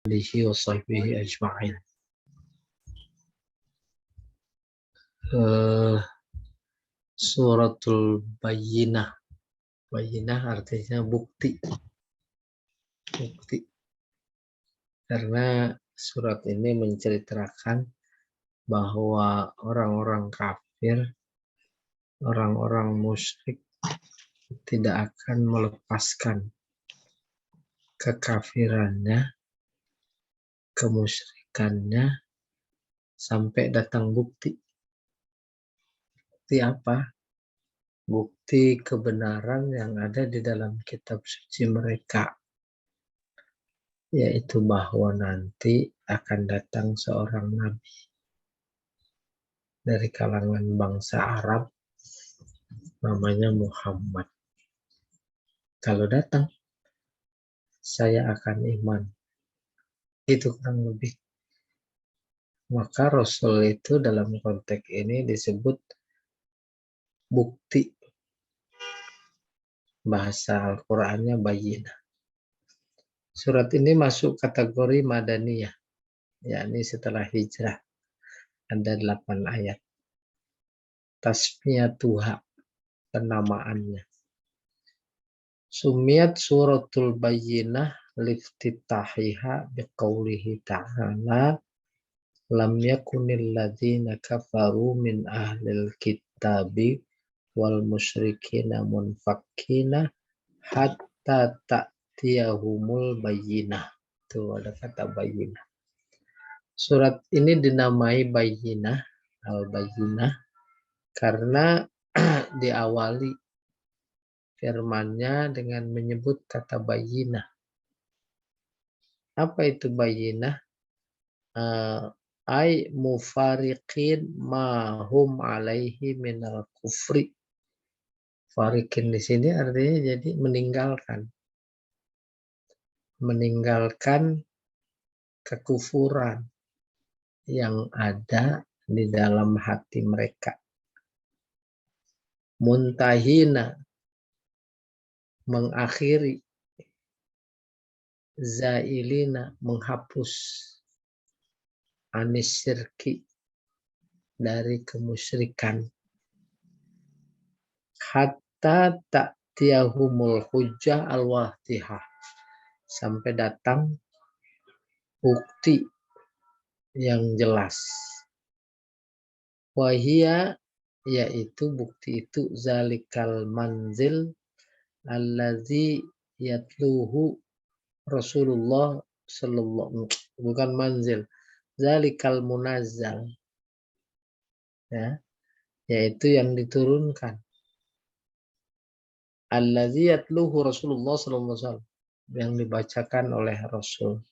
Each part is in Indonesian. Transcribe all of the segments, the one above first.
alihi wa sahbihi ajma'in. Suratul Bayyinah. Bayyinah artinya bukti. Bukti. Karena surat ini menceritakan bahwa orang-orang kafir, orang-orang musyrik tidak akan melepaskan kekafirannya, kemusyrikannya sampai datang bukti. Bukti apa? Bukti kebenaran yang ada di dalam kitab suci mereka, yaitu bahwa nanti akan datang seorang nabi dari kalangan bangsa Arab, namanya Muhammad. Kalau datang, saya akan iman. Itu kurang lebih. Maka Rasul itu dalam konteks ini disebut bukti. Bahasa Al-Qur'annya Bayyinah. Surat ini masuk kategori Madaniyah, yakni setelah hijrah. Ada 8 ayat. Tasmiyatuha, penamaannya. Sumiyat suratul Bayyinah liftitahiha biqaulihi ta'ala lam yakunil ladzina kafaru min ahlil kitabi wal musyrikina munfakkina hatta ta'tiyahumul bayyinah. Itu ada kata bayyinah. Surat ini dinamai Bayyinah, Al-Bayyinah, karena diawali firman-Nya dengan menyebut kata bayyinah. Apa itu bayyinah? Ay mufariqin ma hum alaihi minal kufri. Fariqin di sini artinya jadi meninggalkan kekufuran yang ada di dalam hati mereka. Muntahina, mengakhiri. Zailina, menghapus. Anis syirki, dari kemusyrikan. Hatta ta'tiyahumul hujjah al-wahdihah, sampai datang bukti yang jelas. Wahia, yaitu bukti itu zalikal manzil allazi yatluhu Rasulullah sallallahu, bukan manzil, zalikal munazzal, ya, yaitu yang diturunkan. Allazi yatluhu Rasulullah sallallahu alaihi wasallam, yang dibacakan oleh Rasul.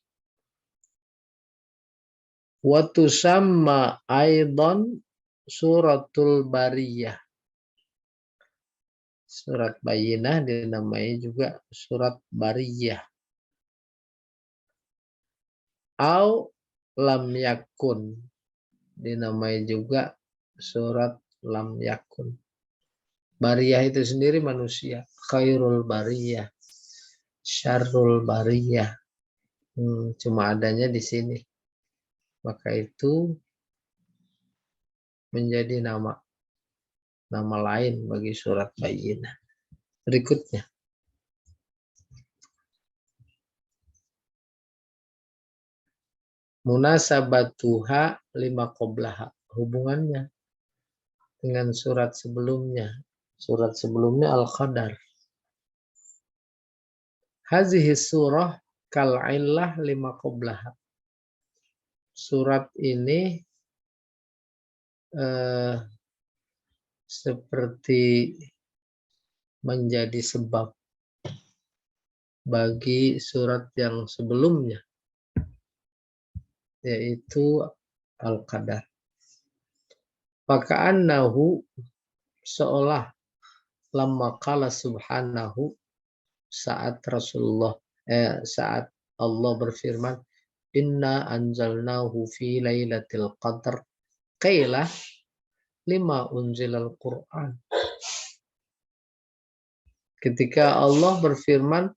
Wa tusamma aidan suratul bariyah. Surat Bayyinah dinamai juga surat bariyah. Au lam yakun, dinamai juga surat lam yakun. Bariyah itu sendiri manusia. Khairul bariyah, syarrul bariyah. Cuma adanya di sini. Maka itu menjadi nama lain bagi surat Bayyinah. Berikutnya. Munasabatuha lima qoblaha, hubungannya dengan surat sebelumnya. Surat sebelumnya Al-Qadar. Hazihi surah kal'illah lima qoblaha. Surat ini seperti menjadi sebab bagi surat yang sebelumnya, yaitu Al-Qadar. Faka'annahu, seolah lamma qala subhanahu, saat Allah berfirman, inna anzalnahu fi lailatul qadar, qila lima unzilal Qur'an. Ketika Allah berfirman,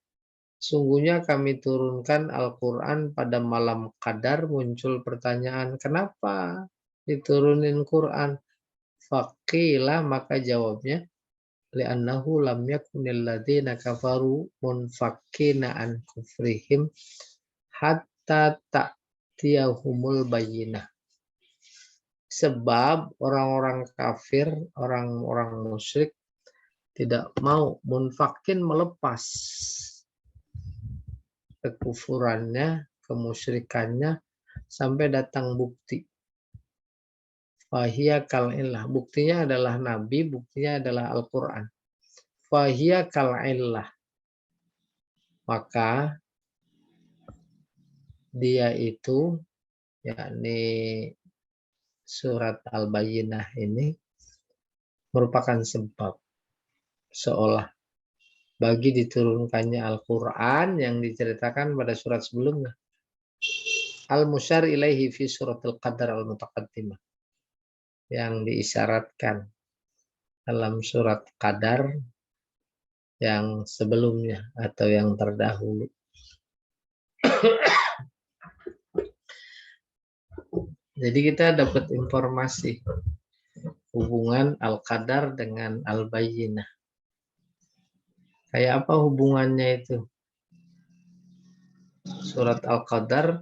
Sungguhnya kami turunkan Al-Quran pada malam Qadar. Muncul pertanyaan, kenapa diturunin Quran? Faqila, maka jawabnya, li'annahu lam yakunil ladzina kafaru munfakkina an kufrihim hatta ta'tiyahumul bayyinah. Sebab orang-orang kafir, orang-orang musyrik tidak mau munfakin, melepas kekufurannya, kemusyrikannya sampai datang bukti. Fahiyya kal'illah. Buktinya adalah Nabi, buktinya adalah Al-Quran. Fahiyya kal'illah. Maka dia itu, yakni surat Al-Bayyinah ini, merupakan sebab seolah bagi diturunkannya Al-Quran yang diceritakan pada surat sebelumnya. Al-musyar ilaihi fi surat Al-Qadar al-mutaqaddimah. Yang diisyaratkan dalam surat Qadar yang sebelumnya atau yang terdahulu. Jadi kita dapat informasi hubungan Al-Qadar dengan Al-Bayyinah. Kayak apa hubungannya itu? Surat Al-Qadar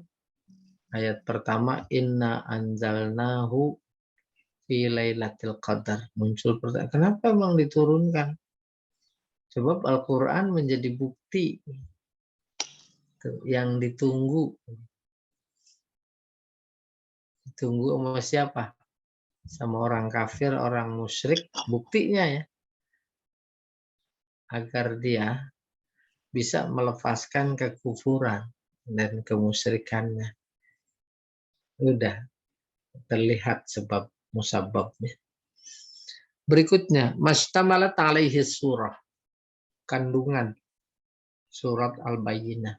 ayat pertama, inna anzalnahu fi lailatul qadar. Muncul pertanyaan, kenapa memang diturunkan? Sebab Al-Quran menjadi bukti yang ditunggu. Ditunggu sama siapa? Sama orang kafir, orang musyrik. Buktinya ya, agar dia bisa melepaskan kekufuran dan kemusyrikannya. Udah terlihat sebab musababnya. Berikutnya, mastamalat alaihi surah. Kandungan surat Al-Bayyinah.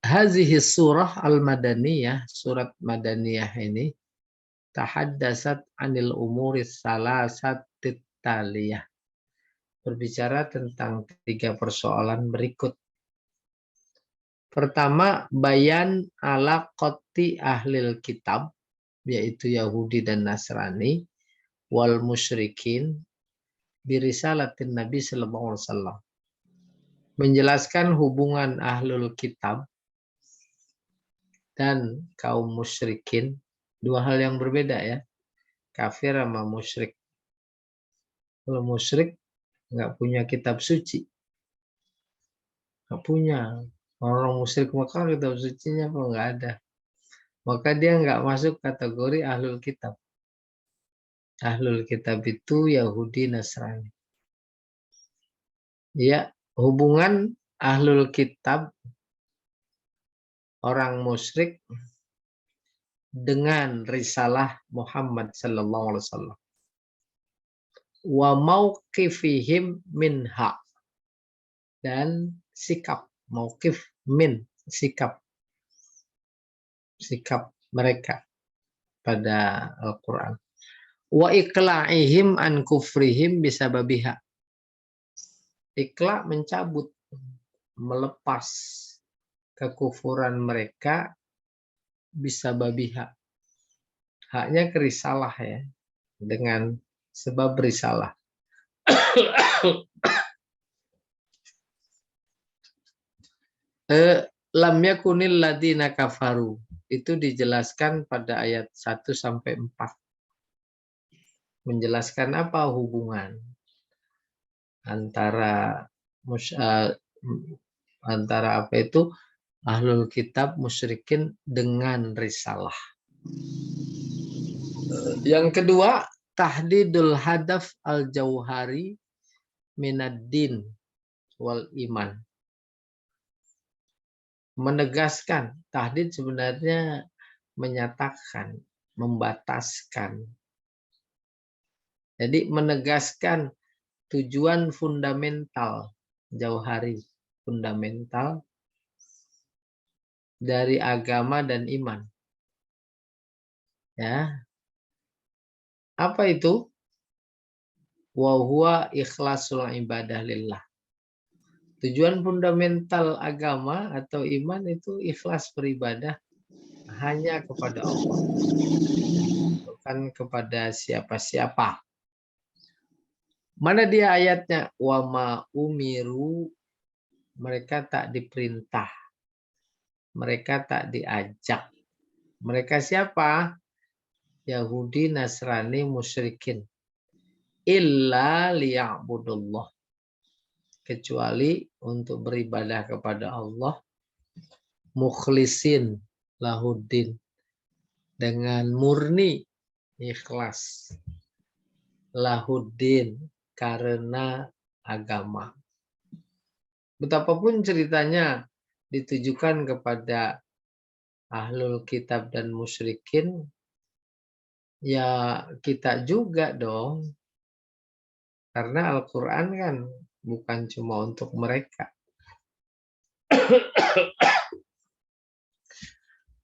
Hazihi surah Al-Madaniyah, surat Madaniyah ini, tahaddasat anil umuri salasatit taliyah. Berbicara tentang 3 persoalan berikut. Pertama, bayan ala qoti ahlil kitab, yaitu Yahudi dan Nasrani, wal musyrikin, birisalatin Nabi sallallahu alaihi wasallam. Menjelaskan hubungan ahlul kitab dan kaum musyrikin, 2 hal yang berbeda ya. Kafir sama musyrik. Kalau musyrik nggak punya kitab suci. Nggak punya. Orang musyrik Mekah kitab sucinya apa nggak ada. Maka dia nggak masuk kategori ahlul kitab. Ahlul kitab itu Yahudi Nasrani. Ya, hubungan ahlul kitab orang musyrik dengan risalah Muhammad sallallahu alaihi wasallam. Wa mauqifihim minha, dan sikap mauqif min, sikap mereka pada Al-Quran. Wa iqla'ihim an kufrihim bisababiha. Iqla' mencabut, melepas kekufuran mereka bisababiha. Haknya ke risalah ya, dengan sebab risalah. Lam yakunil ladina kafaru. Itu dijelaskan pada ayat 1 sampai 4. Menjelaskan apa hubungan antara apa itu ahlul kitab musyrikin dengan risalah. Yang kedua, tahdidul hadaf al-jauhari minaddin wal iman. Menegaskan, tahdid sebenarnya menyatakan, membataskan. Jadi menegaskan tujuan fundamental, jauhari, fundamental dari agama dan iman. Ya. Apa itu? Wa huwa ikhlasul ibadah lillah. Tujuan fundamental agama atau iman itu ikhlas beribadah hanya kepada Allah, bukan kepada siapa-siapa. Mana dia ayatnya? Wa ma umiru, mereka tak diperintah, mereka tak diajak. Mereka siapa? Yahudi, Nasrani, musyrikin. Illa liya'budullah, kecuali untuk beribadah kepada Allah, mukhlisin lahuddin, dengan murni ikhlas, lahuddin, karena agama. Betapapun ceritanya ditujukan kepada ahlul kitab dan musyrikin, ya kita juga dong. Karena Al-Quran kan bukan cuma untuk mereka.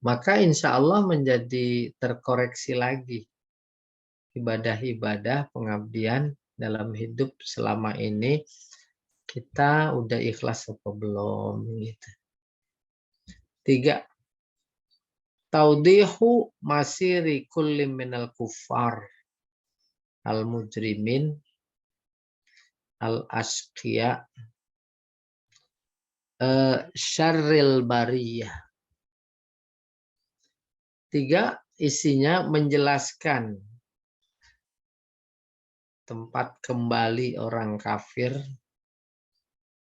Maka insya Allah menjadi terkoreksi lagi ibadah-ibadah pengabdian dalam hidup selama ini, kita udah ikhlas apa belum gitu. 3. Taudihu masiri kulli minal kufar al-mujrimin al-asqiya syarril bariyah. 3. Isinya menjelaskan tempat kembali orang kafir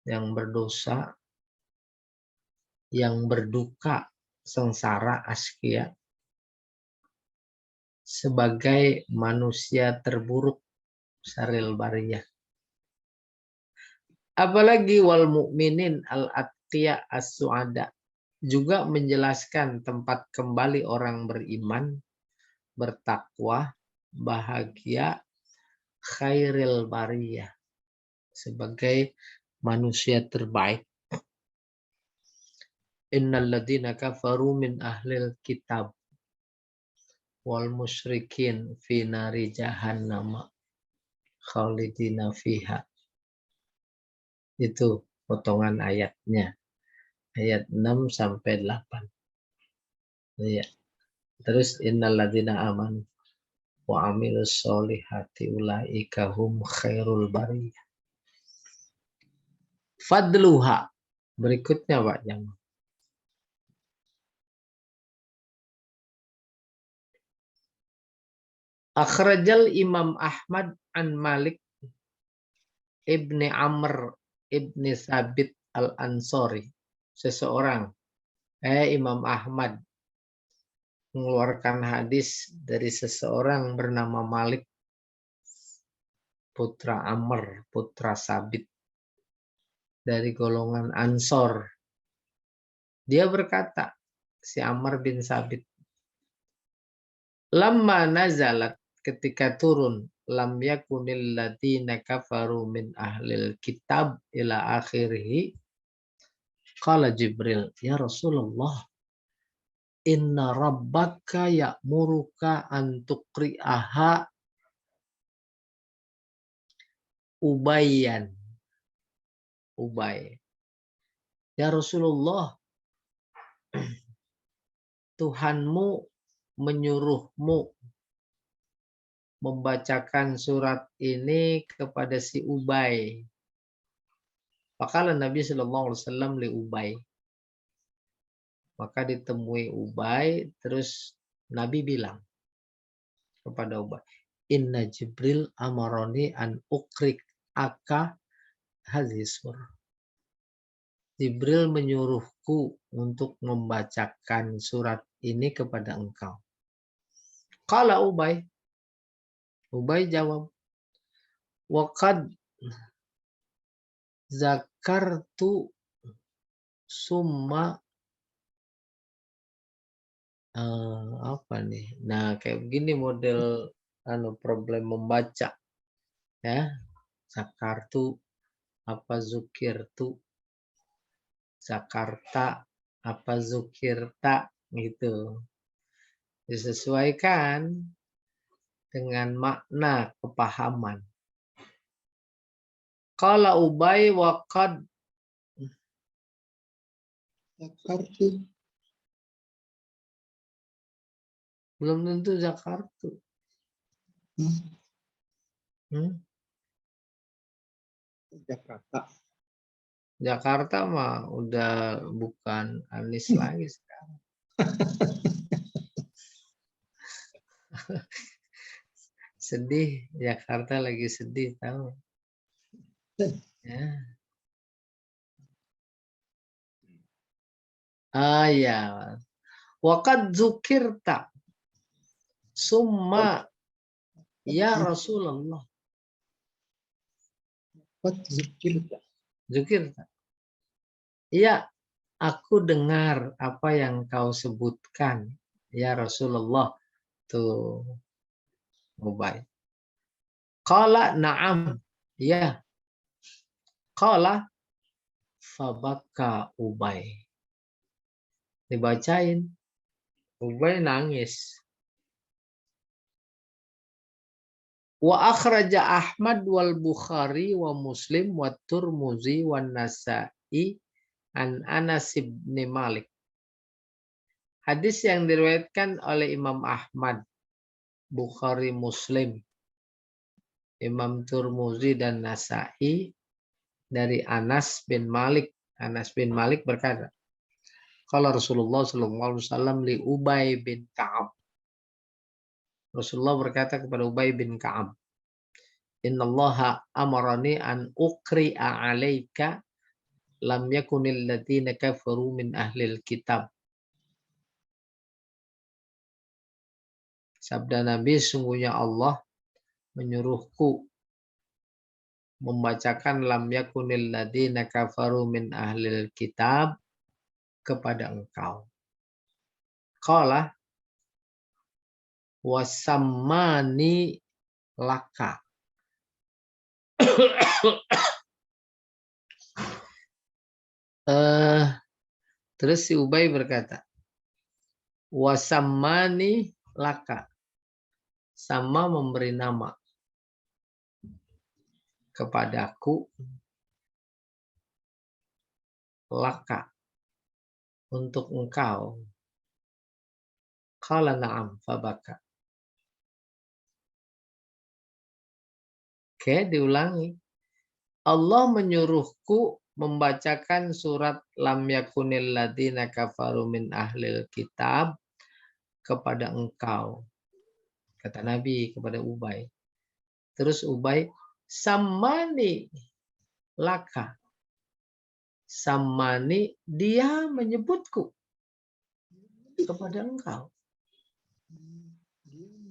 yang berdosa, yang berduka, sengsara, askia, sebagai manusia terburuk, syarril bariyah. Apalagi wal mu'minin al-atqiya as-su'ada, juga menjelaskan tempat kembali orang beriman, bertakwa, bahagia, khairil bariyah, sebagai manusia terbaik. Innal ladzina kafaru min ahlil kitab wal musyrikin fi nari jahannam khalidina fiha. Itu potongan ayatnya. Ayat 6 sampai 8. Iya. Terus innal ladzina amanu wa amilus solihati ulaika hum khairul bariyah. Fadluha. Berikutnya Pak Jam. Akhrajal Imam Ahmad an Malik ibni Amr ibni Sabit al-Ansori. Seseorang. Imam Ahmad mengeluarkan hadis dari seseorang bernama Malik, putra Amr, putra Sabit, dari golongan Ansor. Dia berkata, si Amr bin Sabit, lamma nazalat, ketika turun, lam yakunil ladzina kafaru min ahlil kitab ila akhirih, qala Jibril, ya Rasulullah, inna rabbaka ya'muruka an tuqri'aha Ubayyan. Ubay. Ya Rasulullah, Tuhanmu menyuruhmu membacakan surat ini kepada si Ubay. Maka Nabi Shallallahu Alaihi Wasallam li Ubay. Maka ditemui Ubay, terus Nabi bilang kepada Ubay, Inna Jibril amaroni an ukrik aka hadisur. Jibril menyuruhku untuk membacakan surat ini kepada engkau. Qala Ubay. Ubay jawab, waqad zakartu summa apa nih? Nah, kayak begini model problem membaca ya. Zakartu apa zukirtu, Jakarta apa zukirta gitu. Disesuaikan dengan makna kepahaman. Qala Ubay waqad Jakarta. Belum tentu Jakarta. Jakarta. Jakarta mah udah bukan Anies lagi sekarang. Sedih, Jakarta lagi sedih tahu. Ya. Ah ya. Waqad dzukirta summa ya Rasulullah. Dzukirta. Iya, aku dengar apa yang kau sebutkan ya Rasulullah. Tuh, Ubay. Qala na'am. Ya. Qala fabaka Ubay. Dibacain. Ubay nangis. Wa akhraja Ahmad wal Bukhari wa Muslim wa Turmuzi wa Nasa'i an Anas bin Malik. Hadis yang diriwayatkan oleh Imam Ahmad, Bukhari, Muslim, Imam Turmuzi dan Nasa'i dari Anas bin Malik. Anas bin Malik berkata, kalau Rasulullah SAW li Ubay bin Ka'ab. Rasulullah berkata kepada Ubay bin Ka'ab, Innallaha amarani an uqri'a alaika lam yakunil ladina kafaru min ahlil kitab. Sabda Nabi, sungguhnya Allah menyuruhku membacakan lam yakunil ladina kafaru min ahlil kitab kepada engkau. Qala wasammani laka. Terus si Ubay berkata, wasammani laka. Sama memberi nama kepadaku laka untuk engkau. Qala na'am fabaka. Oke, diulangi. Allah menyuruhku membacakan surat lam yakunil ladina kafaru min ahlil kitab kepada engkau. Kata Nabi kepada Ubay. Terus Ubay, sammani laka. Sammani, dia menyebutku kepada engkau.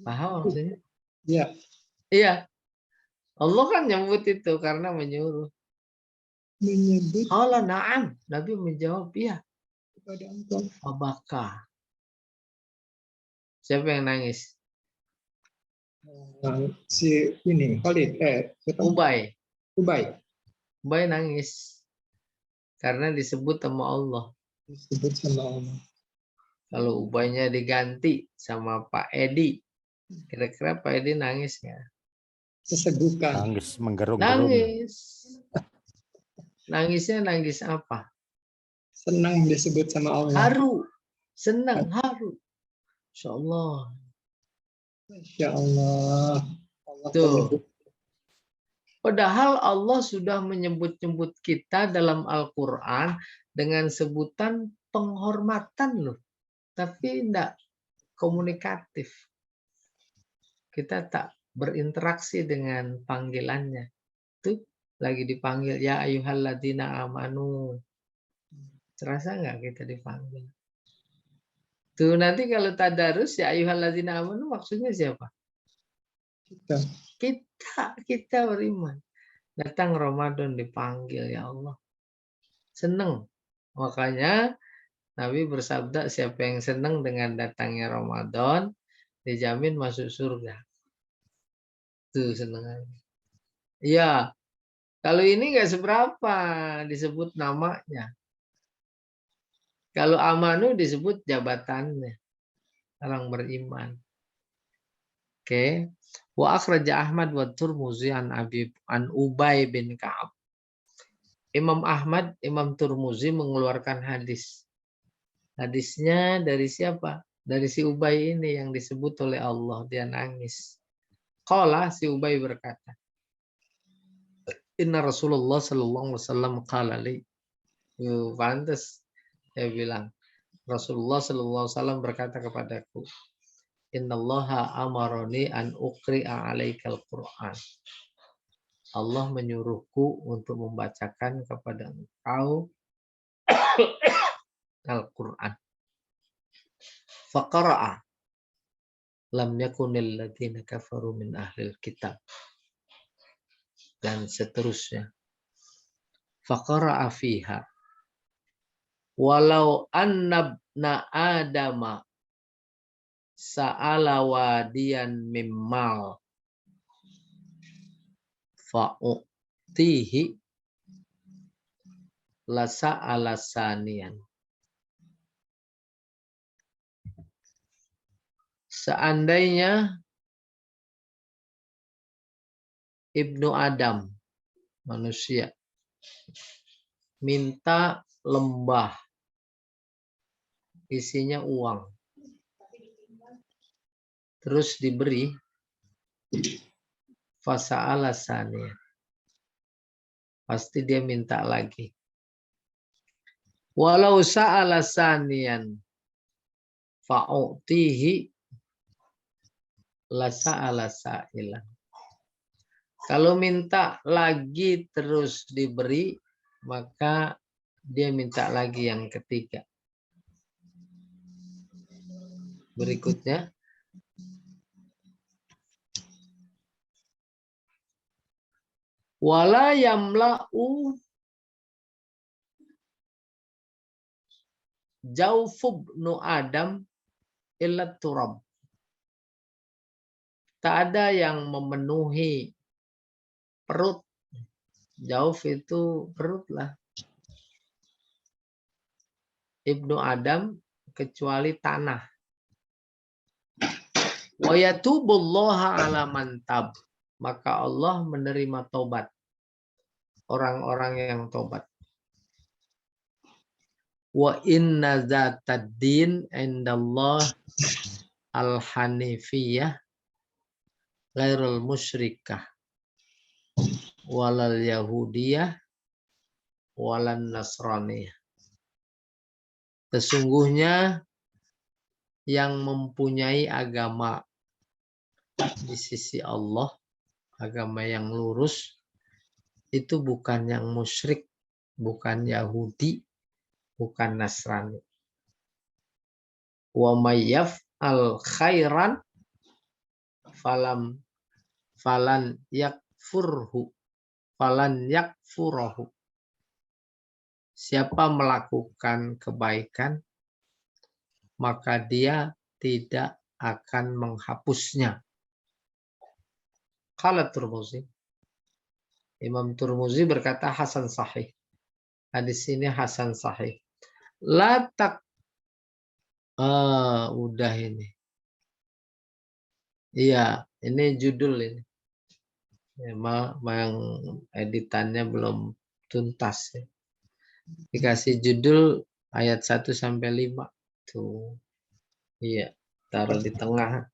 Paham maksudnya? Iya. Iya. Allah kan nyebut itu karena menyuruh. Menyebut. Qala na'am. Nabi menjawab, iya. Kepada engkau. Abaka. Siapa yang nangis? Si ini, Khalid. Ubay. Ubay. Ubay nangis. Karena disebut sama Allah. Disebut sama Allah. Kalau Ubaynya diganti sama Pak Edi. Kira-kira Pak Edi nangis nggak? Sesegukan. Nangis menggerung-gerung. Nangis. Nangisnya nangis apa? Senang disebut sama Allah. Haru. Senang, haru. Insya Allah. Masya Allah. Allah Tuh. Padahal Allah sudah menyebut-nyebut kita dalam Al-Quran dengan sebutan penghormatan loh. Tapi tidak komunikatif. Kita tak berinteraksi dengan panggilannya. Tuh lagi dipanggil ya ayyuhalladzina amanu. Terasa nggak kita dipanggil? Tuh nanti kalau tadarus ya ayyuhalladzina amanu maksudnya siapa? Kita beriman. Datang Ramadan dipanggil ya Allah. Seneng. Makanya Nabi bersabda siapa yang senang dengan datangnya Ramadan dijamin masuk surga. Tuh seneng aja. Iya. Kalau ini nggak seberapa disebut namanya. Kalau amanu disebut jabatannya. Orang beriman. Oke. Wa akhraja Ahmad wa Turmuzi an Ubay bin Ka'ab. Imam Ahmad, Imam Turmuzi mengeluarkan hadis Hadisnya dari siapa? Dari si Ubay ini yang disebut oleh Allah. Dia nangis. Qala, si Ubay berkata, Inna Rasulullah sallallahu alaihi wasallam qala li. Pantes dia bilang, Rasulullah sallallahu alaihi wasallam berkata kepadaku, Innallaha amaroni an uqri'a alaikal Qur'an. Allah menyuruhku untuk membacakan kepada engkau Al-Quran. Faqara'a lam yakunil ladzina kafaru min ahlil kitab. Dan seterusnya. Faqara'a fiha. Walau annabna adama sa'ala wadiyan mimmal fa'utihi lasa'ala saniyan. Seandainya Ibnu Adam, manusia, minta lembah, isinya uang, terus diberi, fasa'ala saniyan, pasti dia minta lagi. Walau sa'ala saniyan fa'utihi lasa'ala sa'ilan. Kalau minta lagi terus diberi, maka dia minta lagi yang ketiga. Berikutnya. Wala yamla'u jawfubnu Adam illa turab. Tak ada yang memenuhi perut. Jauf itu perut lah. Ibnu Adam kecuali tanah. Wa yatubullaha ala man tab. Maka Allah menerima tobat orang-orang yang tobat. Wa inna zatad din indallah al-hanifiyah ghairul musyrikah walal yahudiyah walan nasraniyah. Sesungguhnya yang mempunyai agama di sisi Allah, agama yang lurus, itu bukan yang musyrik, bukan Yahudi, bukan Nasrani. Wa mayyaf al khairan falan yakfurahu. Siapa melakukan kebaikan, maka dia tidak akan menghapusnya. Qala Tirmizi. Imam Tirmizi berkata hasan sahih. Hadis ini hasan sahih. Udah ini. Iya, ini judul ini. Memang editannya belum tuntas. Ya. Dikasih judul ayat 1 sampai 5. Tuh. Iya, taruh di tengah.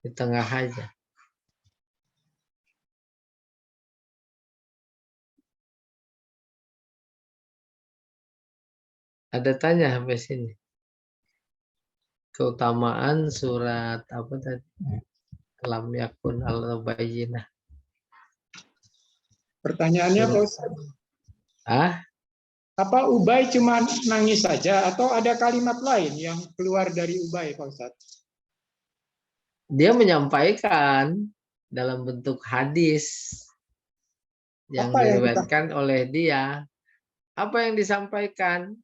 Di tengah aja. Ada tanya sampai sini. Keutamaan surat apa tadi? Lam yakun al-bayyinah. Pertanyaannya Pak Ustaz. Apa Ubay cuma nangis saja atau ada kalimat lain yang keluar dari Ubay Pak Ustaz? Dia menyampaikan dalam bentuk hadis yang diriwayatkan oleh dia. Apa yang disampaikan?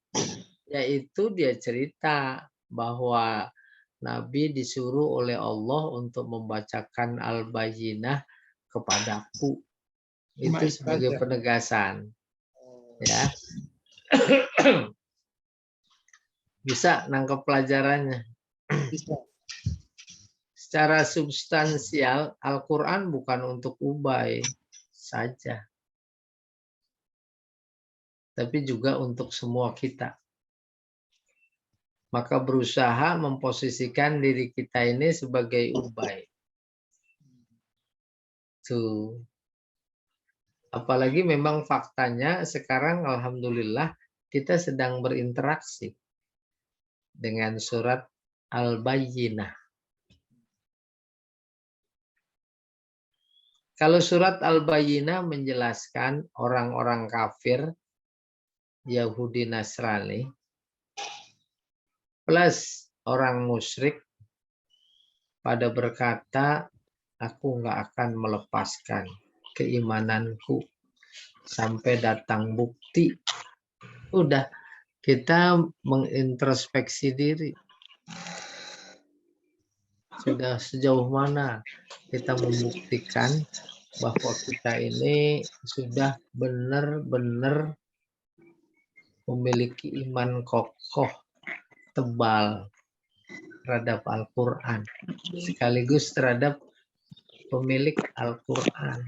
Yaitu dia cerita bahwa Nabi disuruh oleh Allah untuk membacakan Al-Bayyinah kepadaku. Itu sebagai penegasan. Ya. Bisa nangkep pelajarannya. Bisa. Secara substansial, Al-Quran bukan untuk Ubay saja. Tapi juga untuk semua kita. Maka berusaha memposisikan diri kita ini sebagai ubay. Tuh. Apalagi memang faktanya sekarang alhamdulillah kita sedang berinteraksi dengan surat Al-Bayyinah. Kalau surat Al-Bayyinah menjelaskan orang-orang kafir, Yahudi Nasrani, plus orang musyrik pada berkata, aku nggak akan melepaskan keimananku sampai datang bukti. Udah, kita mengintrospeksi diri. Sudah sejauh mana kita membuktikan bahwa kita ini sudah benar-benar memiliki iman kokoh, tebal terhadap Al-Quran, sekaligus terhadap pemilik Al-Quran.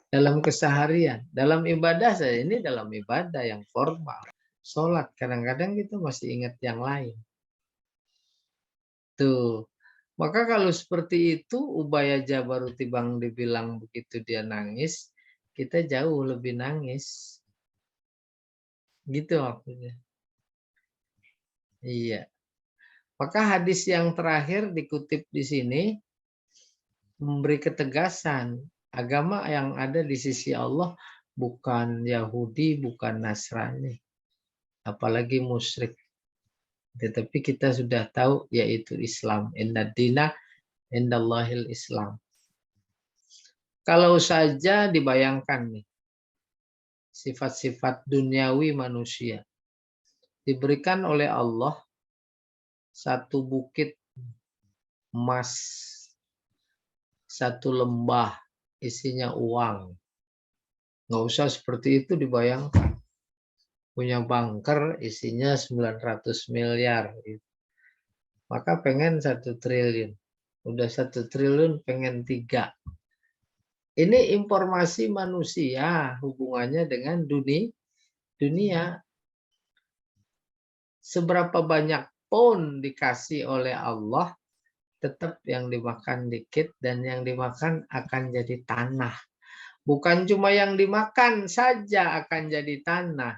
Dalam keseharian, dalam ibadah saja, ini dalam ibadah yang formal. Sholat, kadang-kadang kita masih ingat yang lain. Tuh. Maka kalau seperti itu, Ubay aja baru tibang dibilang begitu dia nangis, kita jauh lebih nangis. Gitu maksudnya. Iya. Maka hadis yang terakhir dikutip di sini memberi ketegasan. Agama yang ada di sisi Allah bukan Yahudi, bukan Nasrani, apalagi musyrik. Tetapi kita sudah tahu yaitu Islam. Inna dina indallahil Islam. Kalau saja dibayangkan nih, sifat-sifat duniawi manusia diberikan oleh Allah satu bukit emas, satu lembah isinya uang. Nggak usah seperti itu dibayangkan. Punya bunker isinya 900 miliar. Maka pengen 1 triliun. Udah 1 triliun pengen 3. Ini informasi manusia hubungannya dengan dunia. Seberapa banyak pun dikasih oleh Allah, tetap yang dimakan dikit dan yang dimakan akan jadi tanah. Bukan cuma yang dimakan saja akan jadi tanah.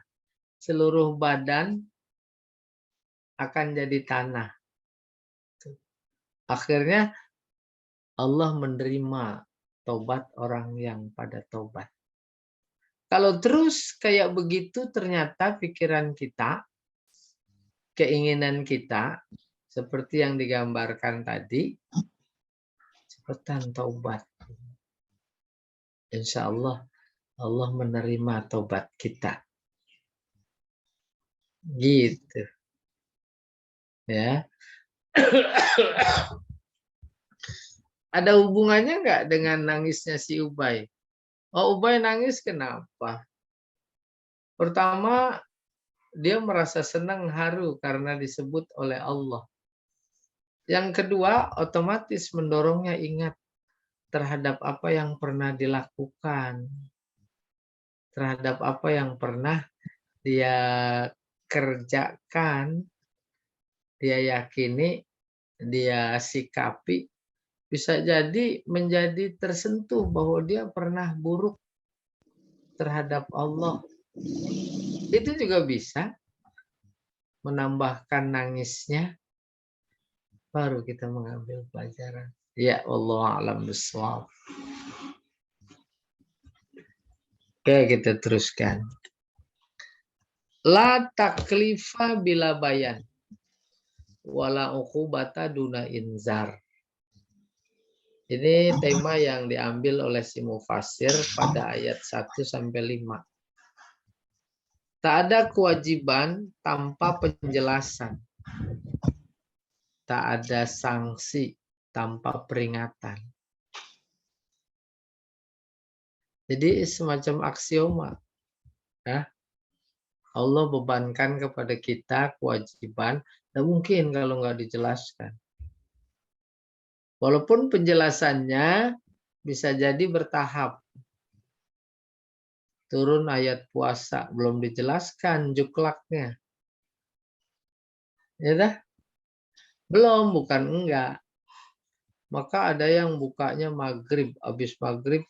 Seluruh badan akan jadi tanah. Akhirnya Allah menerima tobat orang yang pada tobat. Kalau terus kayak begitu ternyata pikiran kita, keinginan kita, seperti yang digambarkan tadi, cepetan taubat. Insya Allah, Allah menerima taubat kita. Gitu. Ya. Ada hubungannya nggak dengan nangisnya si Ubay? Oh, Ubay nangis kenapa? Pertama, dia merasa senang haru karena disebut oleh Allah. Yang kedua, otomatis mendorongnya ingat terhadap apa yang pernah dilakukan, terhadap apa yang pernah dia kerjakan, dia yakini, dia sikapi, bisa jadi menjadi tersentuh bahwa dia pernah buruk terhadap Allah. Itu juga bisa menambahkan nangisnya, baru kita mengambil pelajaran. Ya Allah a'lam bishawab. Oke, kita teruskan. La taklifa bila bayan wala uqubata duna inzar. Ini tema yang diambil oleh si Mufassir pada ayat 1 sampai 5. Tak ada kewajiban tanpa penjelasan. Tak ada sanksi tanpa peringatan. Jadi semacam aksioma. Ya. Allah bebankan kepada kita kewajiban, tidak mungkin kalau nggak dijelaskan. Walaupun penjelasannya bisa jadi bertahap. Turun ayat puasa, belum dijelaskan juklaknya. Ya dah, belum, bukan enggak. Maka ada yang bukanya maghrib, habis maghrib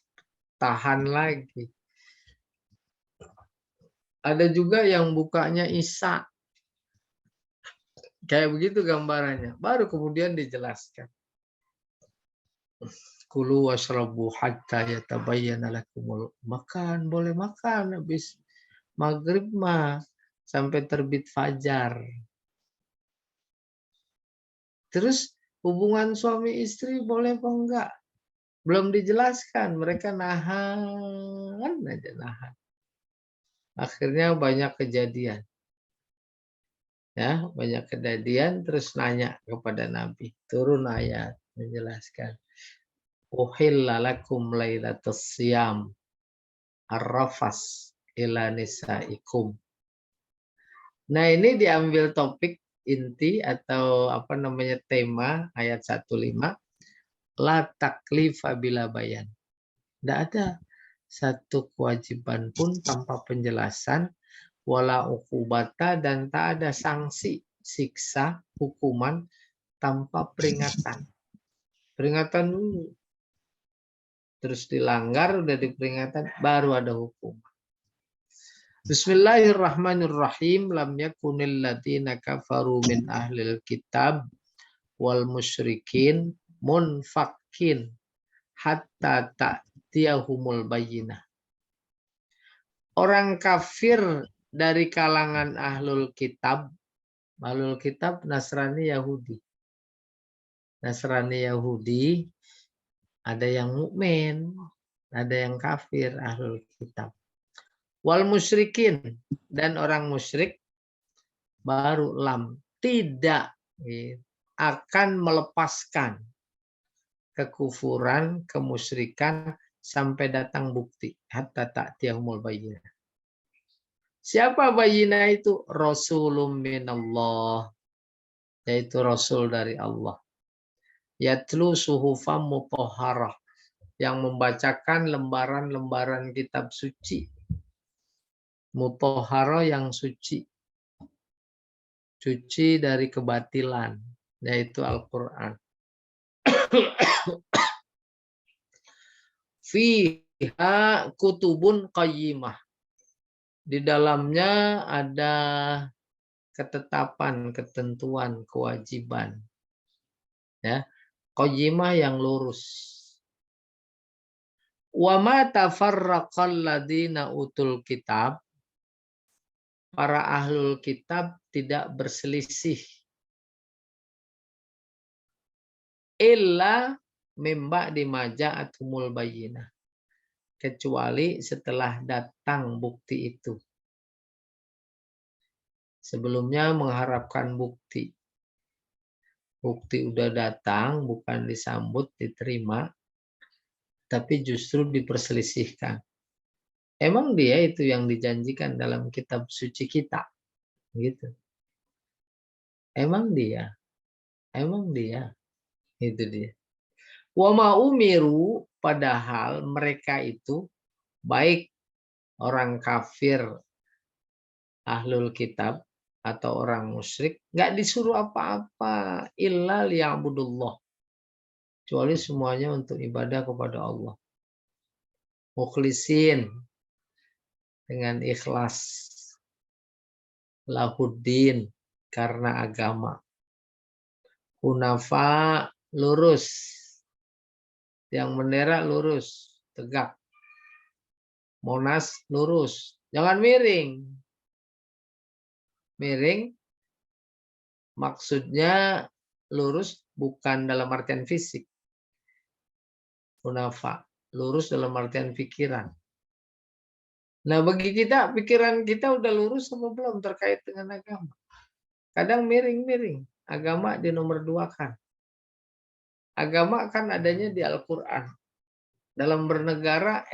tahan lagi. Ada juga yang bukanya isya. Kayak begitu gambarannya. Baru kemudian dijelaskan. Kulu washrabu hatta yatabayyana lakumul. Makan, boleh makan habis maghrib mah sampai terbit fajar. Terus hubungan suami istri boleh apa enggak? Belum dijelaskan. Mereka nahan aja, nahan. Akhirnya banyak kejadian. Ya, banyak kejadian terus nanya kepada Nabi. Turun ayat menjelaskan. Uhilla lakum lailatus siyam arrafas ila nisaikum. Nah, ini diambil topik inti atau apa namanya tema ayat 15, la taklifa bila bayan. Tidak ada satu kewajiban pun tanpa penjelasan, wala ukubata, dan tak ada sanksi, siksa, hukuman tanpa peringatan. Peringatan dulu. Terus dilanggar, udah diperingatan, baru ada hukum. Bismillahirrahmanirrahim. Lam yakunil ladina kafaru min ahlil kitab wal musyrikin munfakin hatta ta'tiyahumul bayyinah. Orang kafir dari kalangan ahlul kitab Nasrani Yahudi. Nasrani Yahudi ada yang mukmin, ada yang kafir ahlul kitab. Wal musyrikin, dan orang musyrik, baru lam, tidak akan melepaskan kekufuran, kemusyrikan sampai datang bukti. Hatta ta'tiyahumul bayyinah. Siapa bayyinah itu? Rasulun minallah, yaitu Rasul dari Allah. Yatlu suhufam mutahharah, yang membacakan lembaran-lembaran kitab suci. Mutahharah yang suci. Suci dari kebatilan, yaitu Al-Quran. Fiha kutubun qayyimah. Di dalamnya ada ketetapan, ketentuan, kewajiban. Ya, qayyimah yang lurus. Wa ma tafarraqal ladina utul kitab. Para ahlul kitab tidak berselisih. Illa mimba dimaja'atumul bayyinah. Kecuali setelah datang bukti itu. Sebelumnya mengharapkan bukti. Bukti udah datang, bukan disambut, diterima, tapi justru diperselisihkan. Emang dia itu yang dijanjikan dalam kitab suci kita, gitu. Emang dia, itu dia. Wa ma umiru, padahal mereka itu baik orang kafir ahlul kitab atau orang musyrik, nggak disuruh apa-apa, illa liya'budullah, kecuali semuanya untuk ibadah kepada Allah. Mukhlisin, dengan ikhlas. Lahuddin, karena agama. Hunafa, lurus. Yang bendera lurus, tegak. Monas, lurus. Jangan miring. Miring, maksudnya lurus bukan dalam artian fisik. Hunafa, lurus dalam artian pikiran. Nah, bagi kita, pikiran kita udah lurus apa belum terkait dengan agama? Kadang miring-miring. Agama di nomor 2 kan. Agama kan adanya di Al-Quran. Dalam bernegara,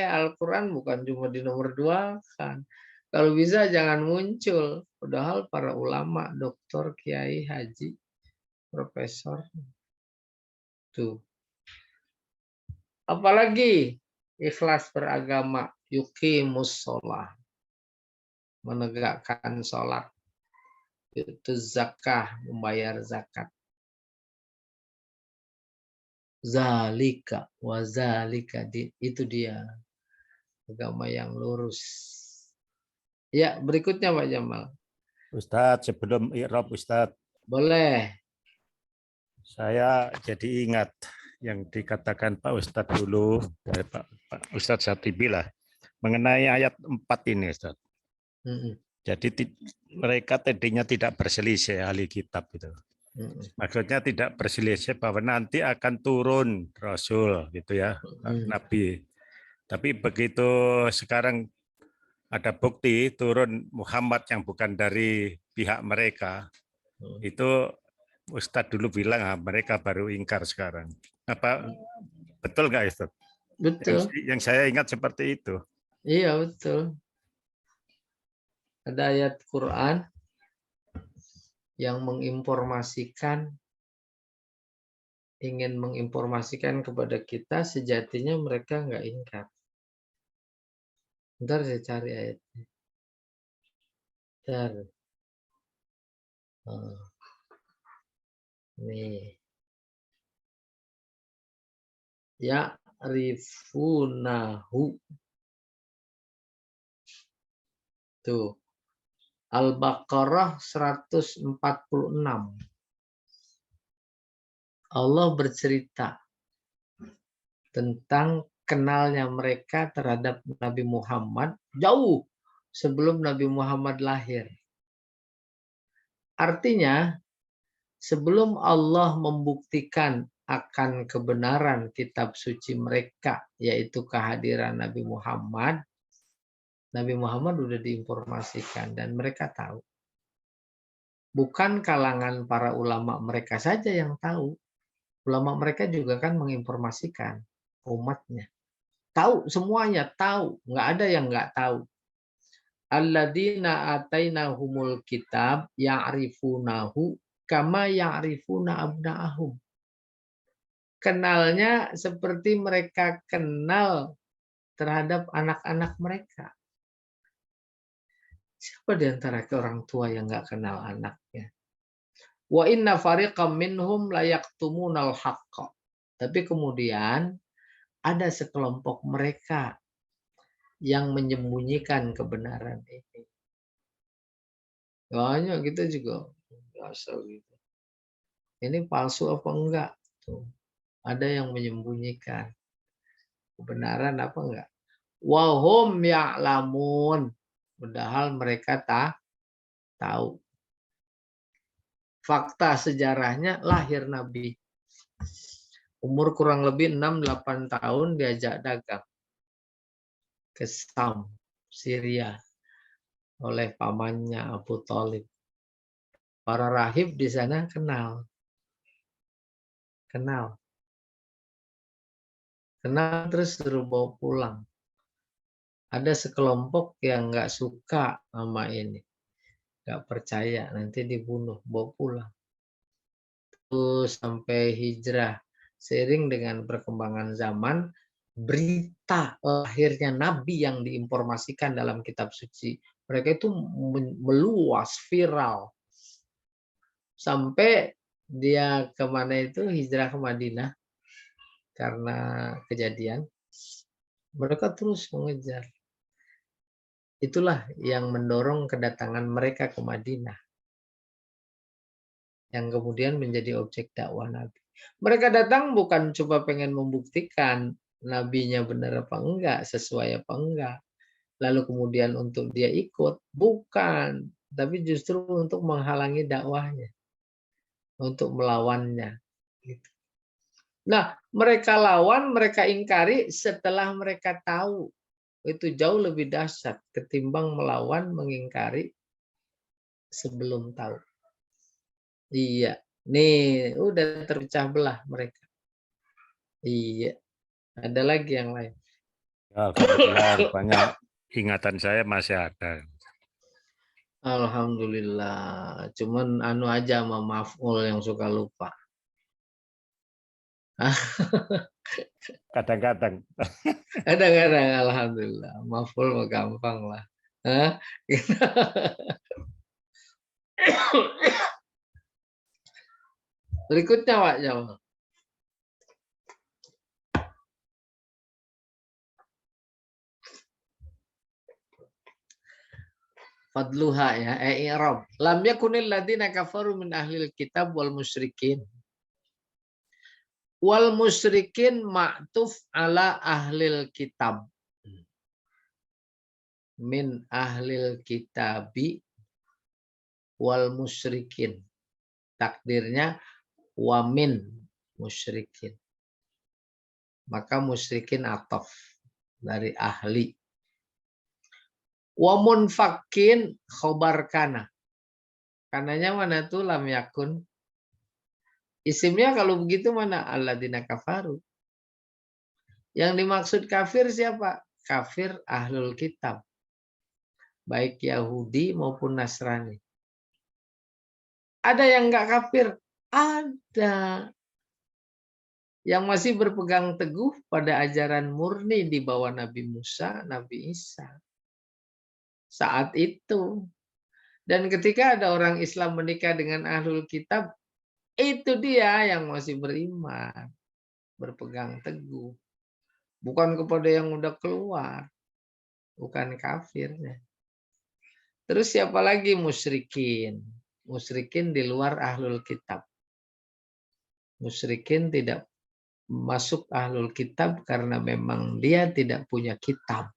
Al-Quran bukan cuma di nomor 2 kan. Kalau bisa jangan muncul. Padahal para ulama, doktor, kiai, haji, profesor. Tuh. Apalagi ikhlas beragama, yuqimus sholah, menegakkan sholat. Itu zakah, membayar zakat. Zalika wa zalika, itu dia agama yang lurus. Ya, berikutnya Pak Jamal. Ustadz, sebelum i'rab Ustadz, Boleh. saya jadi ingat yang dikatakan Pak Ustadz dulu, Pak Ustadz Satibi lah, mengenai ayat 4 ini Ustadz. Jadi mereka tadinya tidak berselisih ahli kitab itu. Maksudnya tidak berselisih bahwa nanti akan turun Rasul gitu ya, Nabi. Tapi begitu sekarang ada bukti turun Muhammad yang bukan dari pihak mereka, itu Ustadz dulu bilang mereka baru ingkar sekarang. Apa betul nggak Ustadz? Betul. Yang saya ingat seperti itu. Iya betul. Ada ayat Quran yang ingin menginformasikan kepada kita, sejatinya mereka nggak ingkar. Bentar saya cari ayatnya. Bentar. Nih. Ya'rifunahu. Tuh. Al-Baqarah 146. Allah bercerita tentang kenalnya mereka terhadap Nabi Muhammad jauh sebelum Nabi Muhammad lahir. Artinya, sebelum Allah membuktikan akan kebenaran kitab suci mereka, yaitu kehadiran Nabi Muhammad sudah diinformasikan dan mereka tahu. Bukan kalangan para ulama mereka saja yang tahu. Ulama mereka juga kan menginformasikan umatnya. Tahu semuanya, tahu. Nggak ada yang nggak tahu. Alladzina atainahumul kitab ya'rifunahu kama ya'rifuna abna'ahum. Kenalnya seperti mereka kenal terhadap anak-anak mereka. Siapa di antara orang tua yang nggak kenal anaknya? Wa inna fariqam minhum la yaktumunal haqqa. Tapi kemudian ada sekelompok mereka yang menyembunyikan kebenaran ini. Banyak kita juga biasa gitu. Ini palsu apa enggak? Tuh. Ada yang menyembunyikan kebenaran apa enggak? Wahum ya'lamun. Padahal mereka tahu. Fakta sejarahnya lahir Nabi. Umur kurang lebih 6-8 tahun diajak dagang ke Sam, Syria oleh pamannya Abu Thalib. Para rahib di sana kenal terus suruh bawa pulang. Ada sekelompok yang nggak suka sama ini, nggak percaya, nanti dibunuh, bawa pulang. Terus sampai hijrah, seiring dengan perkembangan zaman, berita lahirnya Nabi yang diinformasikan dalam kitab suci, mereka itu meluas, viral. Sampai dia kemana itu, hijrah ke Madinah, karena kejadian, mereka terus mengejar. Itulah yang mendorong kedatangan mereka ke Madinah, yang kemudian menjadi objek dakwah Nabi. Mereka datang bukan coba pengen membuktikan nabinya benar apa enggak, sesuai apa enggak, lalu kemudian untuk dia ikut, bukan, tapi justru untuk menghalangi dakwahnya, untuk melawannya. Nah, mereka lawan, mereka ingkari setelah mereka tahu. Itu jauh lebih dahsyat ketimbang melawan, mengingkari sebelum tahu. Iya, nih udah terpecah belah mereka. Iya, ada lagi yang lain. Alhamdulillah, banyak ingatan saya masih ada. Alhamdulillah, cuman anu aja sama maf'ul yang suka lupa. Kadang-kadang. Kadang-kadang, alhamdulillah, maf'ul gampang lah. Berikutnya Pak Jamal. Fadluha ya, i'rab. Lam yakunil ladina kafaru min ahlil kitab wal musyrikin. Wal musyrikin ma'tuf ala ahlil kitab. Min ahlil kitabi wal musyrikin. Takdirnya wa min musyrikin. Maka musyrikin ataf dari ahli. Wa munfakin khobar kana. Kananya mana tuh lam yakun. Isimnya kalau begitu mana? Alladzina kafaru. Yang dimaksud kafir siapa? Kafir ahlul kitab. Baik Yahudi maupun Nasrani. Ada yang enggak kafir? Ada. Yang masih berpegang teguh pada ajaran murni di bawah Nabi Musa, Nabi Isa. Saat itu. Dan ketika ada orang Islam menikah dengan ahlul kitab, itu dia yang masih beriman. Berpegang teguh. Bukan kepada yang udah keluar. Bukan kafirnya. Terus siapa lagi? Musyrikin. Musyrikin di luar ahlul kitab. Musyrikin tidak masuk ahlul kitab karena memang dia tidak punya kitab.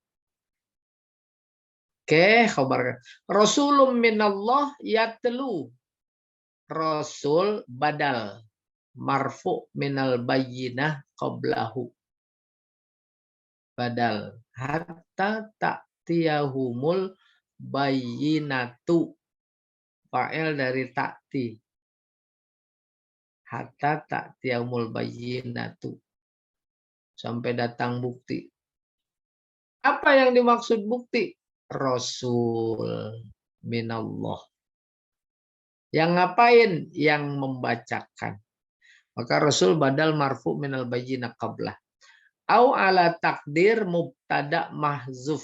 Oke, khabar. Rasulun minallah yatlu. Rasul badal. Marfu minal bayyinah qablahu. Badal. Hatta ta'tiyahumul bayyinatu. Fa'il dari ta'ti. Hatta ta'tiyahumul bayyinatu. Sampai datang bukti. Apa yang dimaksud bukti? Rasul minallah. Yang ngapain? Yang membacakan. Maka Rasul badal marfu minal bayyinah qablah. Au ala takdir mubtada mahzuf.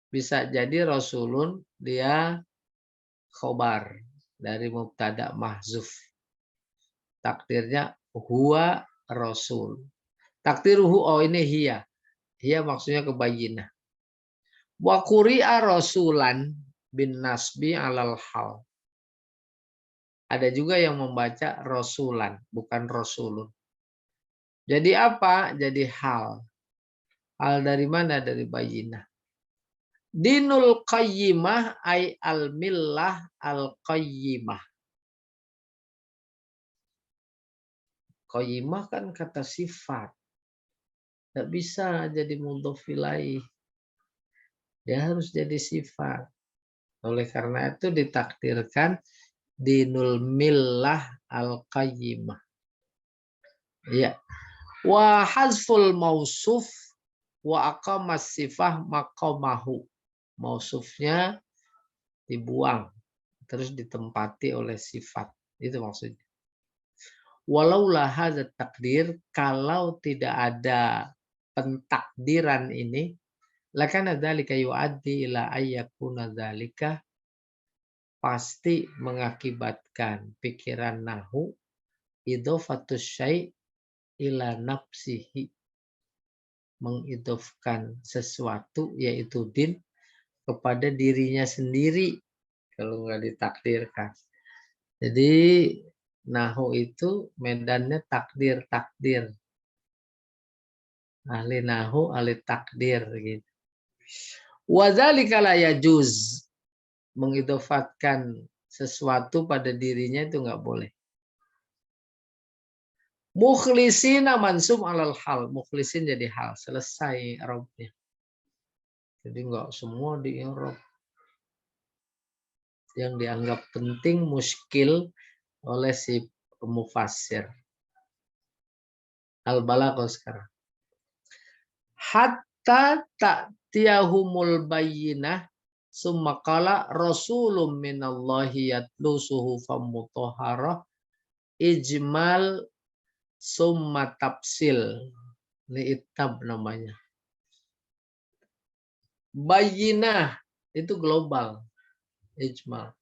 Bisa jadi Rasulun dia khobar dari mubtada mahzuf. Takdirnya huwa Rasul. Takdiruhu oh ini hiya. Hiya maksudnya kebayinah. Wa quri'a rasulan bin nasbi alal hal. Ada juga yang membaca rasulan, bukan rasulun. Jadi apa? Jadi hal. Hal dari mana? Dari bayinah. Dinul qayyimah ay al-millah al-qayyimah. Qayyimah kan kata sifat. Tidak bisa jadi mudhof ilaih. Dia harus jadi sifat. Oleh karena itu ditakdirkan dinul millah al-qayyimah. Ya. Wa hazful mausuf wa aqamas sifah maqamahu. Mausufnya dibuang terus ditempati oleh sifat. Itu maksudnya. Walaulah hadzal takdir, kalau tidak ada pentakdiran ini, lakana dzalika yuaddi ila ayyakuna dzalika, pasti mengakibatkan pikiran nahu idhofatus syai' ila nafsihi, mengidofkan sesuatu yaitu din kepada dirinya sendiri kalau nggak ditakdirkan. Jadi nahu itu medannya takdir. Ahli nahu, ahli takdir gitu. Wadzalika la yajuz, mengidofatkan sesuatu pada dirinya itu nggak boleh. Mukhlisina mansub alal hal. Mukhlisin jadi hal. Selesai i'rabnya. Jadi enggak semua di i'rab. Yang dianggap penting muskil oleh si mufassir. Al-Balaghah sekarang. Hatta ta'tiyahumul bayyinah summa qala rasulun minallahi yatlu suhufan mutahharah ijmal summa tafsil. Ini itab namanya. Bayyinah itu global. Ijmal.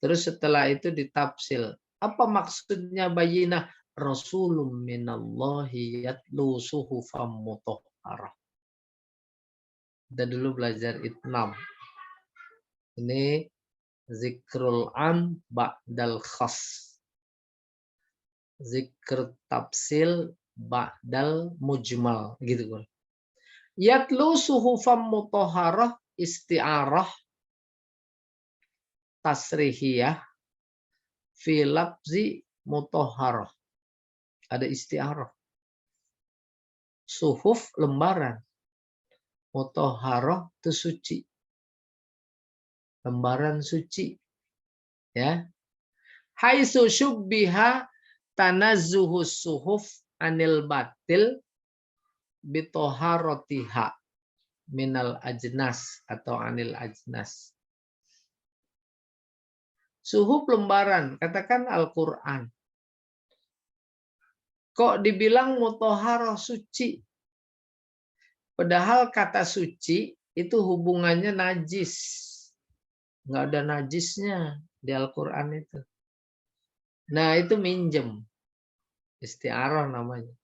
Terus setelah itu ditafsil. Apa maksudnya bayyinah? Rasulun minallahi yatlu suhufam mutahharah. Kita dulu belajar itnam. Ini zikrul am ba'dal khas. Zikr tafsil ba'dal mujmal gitu kan. Yatlu suhufam mutahharah isti'arah tasrihiyah fi lafzi mutahharah. Ada isti'arah. Suhuf lembaran. Mutahharah itu suci. Lembaran suci. Ya. Haitsu syubbiha tanazzuhu suhuf anil batil bitoharatiha minal ajnas atau anil ajnas. Suhuf lembaran, katakan Al-Quran. Kok dibilang mutahharah suci? Padahal kata suci itu hubungannya najis. Nggak ada najisnya di Al-Quran itu. Nah itu minjem. Isti'arah namanya.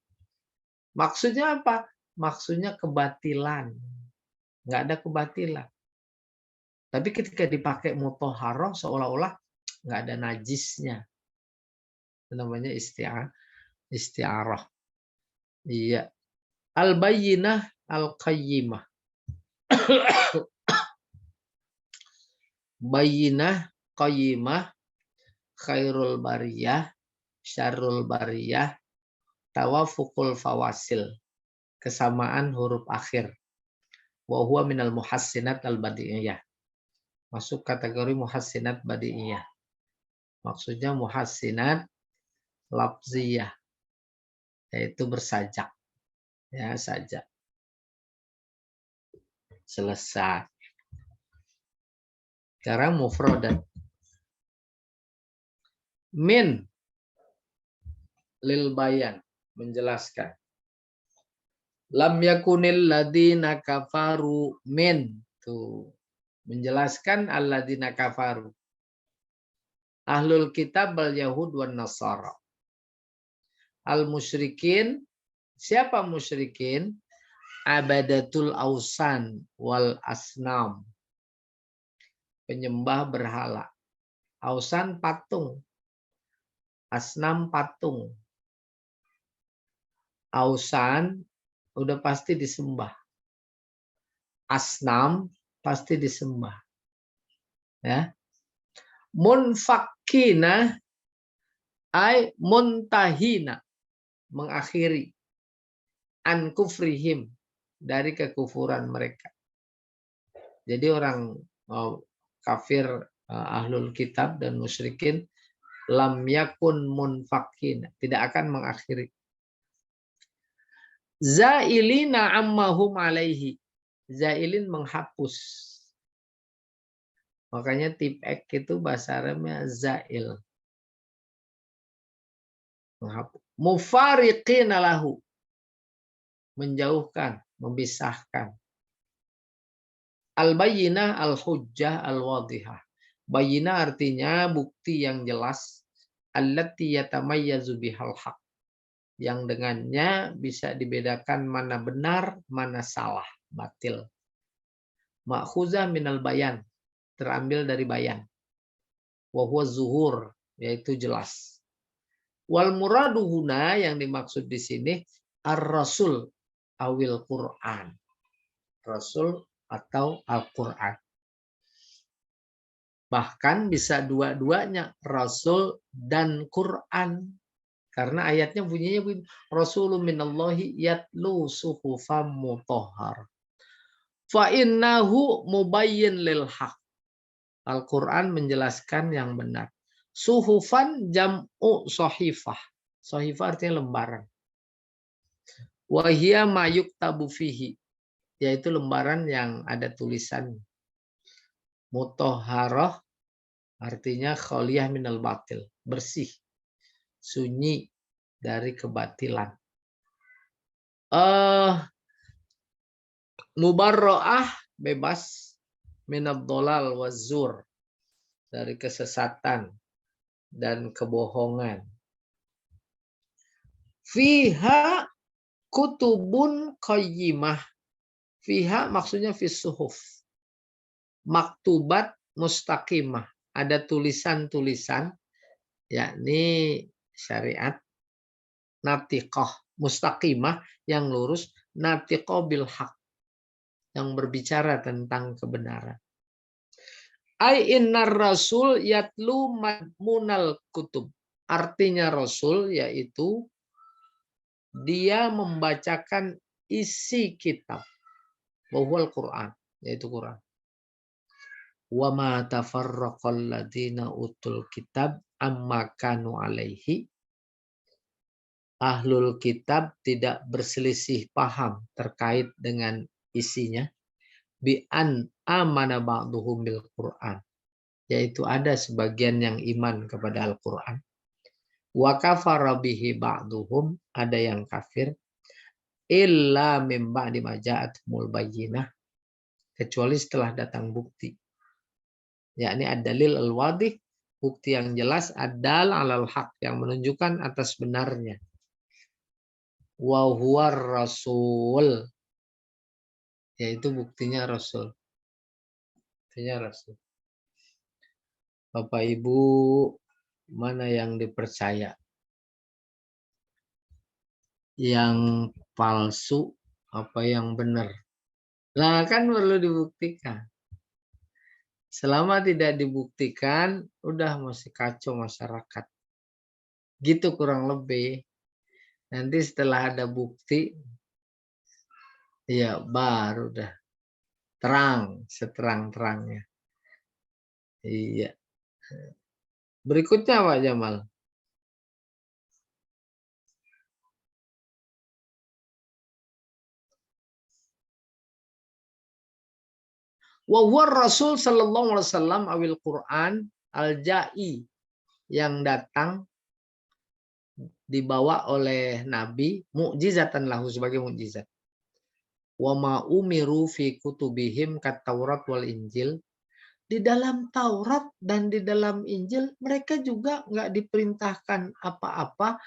Maksudnya apa? Maksudnya kebatilan. Nggak ada kebatilan. Tapi ketika dipakai mutahharah seolah-olah nggak ada najisnya. Itu namanya isti'arah. Iya. Al-bayyinah al-qayyimah. Bayyinah qayyimah khairul bariyah syarrul bariyah tawafuqul fawasil. Kesamaan huruf akhir. Wa huwa minal muhassinat al-badi'iyah. Masuk kategori muhassinat badi'iyah. Maksudnya muhassinat lafziyah. Yaitu bersajak. Ya, sajak. Selesai. Sekarang mufradat. Min lil bayan, menjelaskan. Lam yakunil ladina kafaru min, tuh menjelaskan alladina kafaru. Ahlul kitab al yahud wan nasara. Al musyrikin, siapa musyrikin? Abadatul ausan wal asnam. Penyembah berhala. Ausan patung. Asnam patung. Ausan udah pasti disembah. Asnam pasti disembah. Ya. Munfakina ay muntahina, mengakhiri an kufrihim, dari kekufuran mereka. Jadi orang kafir ahlul kitab dan musyrikin lam yakun munfakin, tidak akan mengakhiri. Zailina ammahum alaihi, zailin menghapus. Makanya tip X itu bahasa Arabnya zail. Menghapus. Mufariqina lahu, menjauhkan, memisahkan. Al-bayyinah al-hujjah al-wadihah. Bayyinah artinya bukti yang jelas. Allati yatamayyazu bihal haq. Yang dengannya bisa dibedakan mana benar, mana salah, batil. Ma'khuzah minal bayan. Terambil dari bayan. Wa huwa zuhur, yaitu jelas. Wal muradu huna, yang dimaksud di sini ar-rasul awil Quran. Rasul atau Al-Quran. Bahkan bisa dua-duanya, Rasul dan Quran. Karena ayatnya bunyinya begini, Rasulun minallahi yatlu suhufam mutahhar. Fa innahu mubayyin lil haq. Al-Quran menjelaskan yang benar. Suhufan jam'u sohifah. Sohifah artinya lembaran. Wahia mayuk tabu fihi, yaitu lembaran yang ada tulisan. Mutahharah artinya khaliyah minal batil, bersih, sunyi dari kebatilan. Mubarra'ah, bebas minad dolal wazur, dari kesesatan dan kebohongan. Fiha kutubun qayyimah. Fiha maksudnya fis suhuf. Maktubat mustaqimah. Ada tulisan-tulisan, yakni syariat, natiqah mustaqimah yang lurus, natiqah bil haq yang berbicara tentang kebenaran. Ai innar rasul yatlu madmunal kutub. Artinya rasul yaitu dia membacakan isi kitab. Wahwal Quran, yaitu Quran. Wa ma tafarraqal ladzina utul kitab amma kanu alaihi. Ahlul kitab tidak berselisih paham terkait dengan isinya. Bi an amana ba'duhum bil Quran. Yaitu ada sebagian yang iman kepada Al-Quran. Wa kafara bihi ba'duhum, ada yang kafir. Illa mim ba'di ma ja'atumul bayyinah, kecuali setelah datang bukti. Yakni ad-dalil al-wadih, bukti yang jelas, ad-dal 'alal haq, yang menunjukkan atas benarnya. Wa huwar rasul, yaitu buktinya rasul. Buktinya rasul. Bapak Ibu, mana yang dipercaya? Yang palsu apa yang benar? Nah, kan perlu dibuktikan. Selama tidak dibuktikan, udah masih kacau masyarakat. Gitu kurang lebih. Nanti setelah ada bukti, ya baru udah terang, seterang-terangnya. Iya. Berikutnya Pak Jamal. Wa huwa Rasul sallallahu alaihi wasallam awil Quran al-ja'i, yang datang dibawa oleh Nabi mukjizatan lahu, sebagai mukjizat. Wa ma umiru fi kutubihim kat Taurat wal Injil. Di dalam Taurat dan di dalam Injil mereka juga nggak diperintahkan apa-apa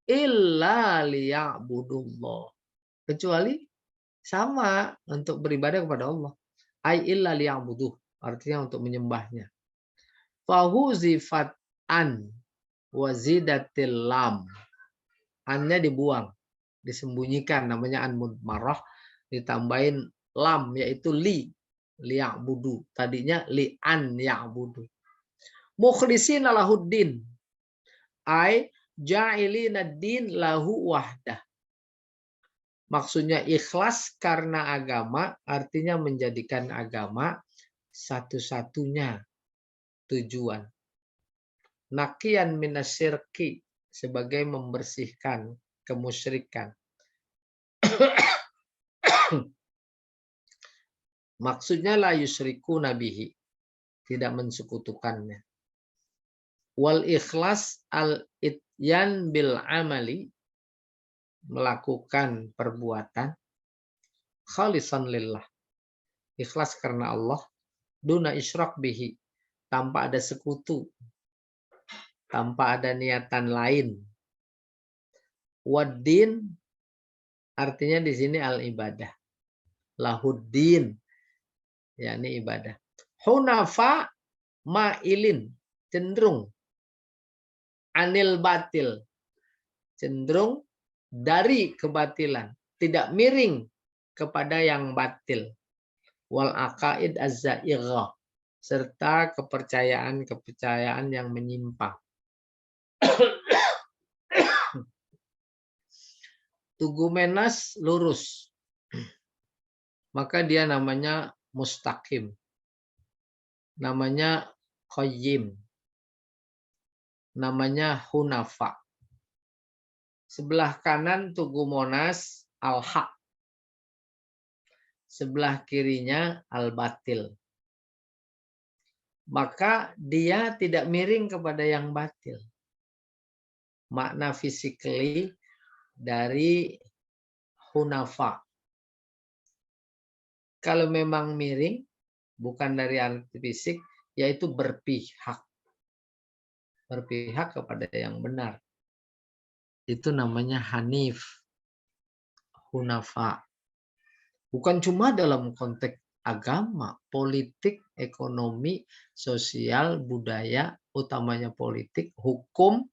illa liya'budullah, kecuali sama untuk beribadah kepada Allah. Ai illa liya'buduh, artinya untuk menyembahnya. Fahuzifat an wazidatil lam. Annya dibuang, disembunyikan, namanya an mudmarah, ditambahin lam yaitu liya'budu. Tadinya li'an ya'budu. Mukhlisina lahuddin. Ai ja'ilina din lahu wahdah. Maksudnya ikhlas karena agama, artinya menjadikan agama satu-satunya tujuan. Naqiyan minasyirki, sebagai membersihkan kemusyrikan. Maksudnya la yusyriku nabihi, tidak mensekutukannya. Wal ikhlas al ityan bil amali, melakukan perbuatan khalisan lillah, ikhlas karena Allah, duna isyrak bihi, tanpa ada sekutu, tanpa ada niatan lain. Waddin artinya di sini al ibadah, lahuddin yakni ibadah. Hunafa ma'ilin, cenderung, anil batil, cenderung dari kebatilan, tidak miring kepada yang batil. Wal aqaid az-za'ighah, serta kepercayaan-kepercayaan yang menyimpang. Tugumenas lurus, maka dia namanya mustaqim, namanya qayyim, namanya hunafa. Sebelah kanan Tugu Monas al-haq, sebelah kirinya al-batil. Maka dia tidak miring kepada yang batil. Makna physically dari hunafa. Kalau memang miring, bukan dari arti fisik, yaitu berpihak. Berpihak kepada yang benar. Itu namanya hanif, hunafa. Bukan cuma dalam konteks agama, politik, ekonomi, sosial, budaya, utamanya politik, hukum.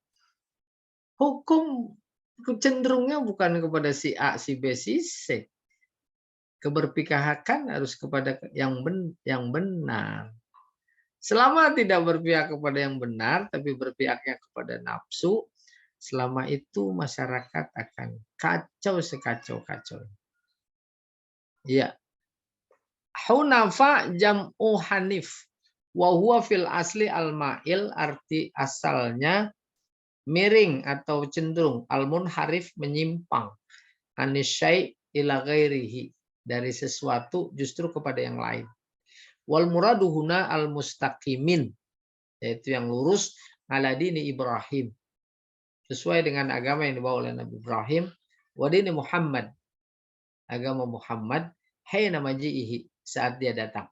Hukum cenderungnya bukan kepada si A, si B, si C. Keberpihakan harus kepada yang benar. Selama tidak berpihak kepada yang benar, tapi berpihaknya kepada nafsu, selama itu masyarakat akan kacau sekacau-kacau. Ya. Hunafa jam'u hanif. Wa huwa fil asli al-ma'il, arti asalnya miring atau cenderung. Al-munharif menyimpang. Anisyai ila ghairihi. Dari sesuatu justru kepada yang lain. Wal muradu huna al-mustaqimin. Yaitu yang lurus ala dini Ibrahim. Sesuai dengan agama yang dibawa oleh Nabi Ibrahim. Wa dini Muhammad. Agama Muhammad. Hayna maji'ihi. Saat dia datang.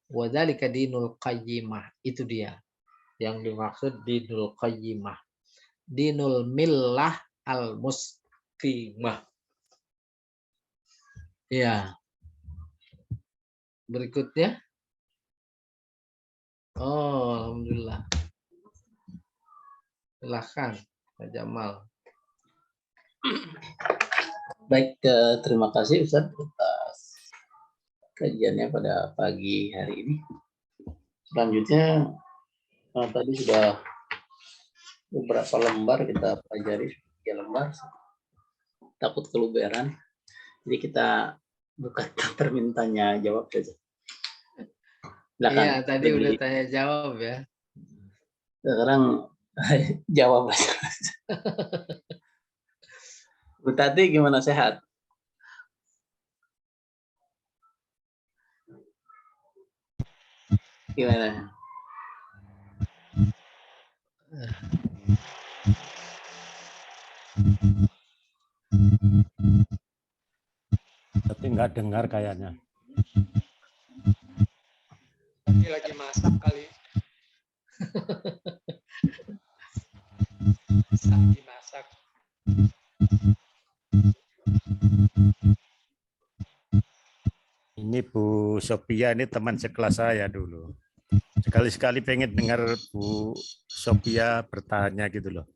Wa dzalika dinul qayyimah. Itu dia. Yang dimaksud dinul qayyimah. Dinul millah al-mustaqimah. Ya. Berikutnya. Oh, alhamdulillah. Silahkan, Pak Jamal. Baik, terima kasih Ustaz atas kajiannya pada pagi hari ini. Selanjutnya tadi sudah beberapa lembar kita pelajari, 3 lembar. Takut keluberan, jadi kita buka permintaannya jawab saja. Iya, tadi udah tanya jawab ya. Sekarang jawab aja. Bu Tati gimana, sehat? Gimana? Tapi nggak dengar kayaknya. Ini lagi masak kali. Lagi masak. Ini Bu Sophia, ini teman sekelas saya dulu. Sekali-sekali pengen dengar Bu Sophia bertanya gitu loh.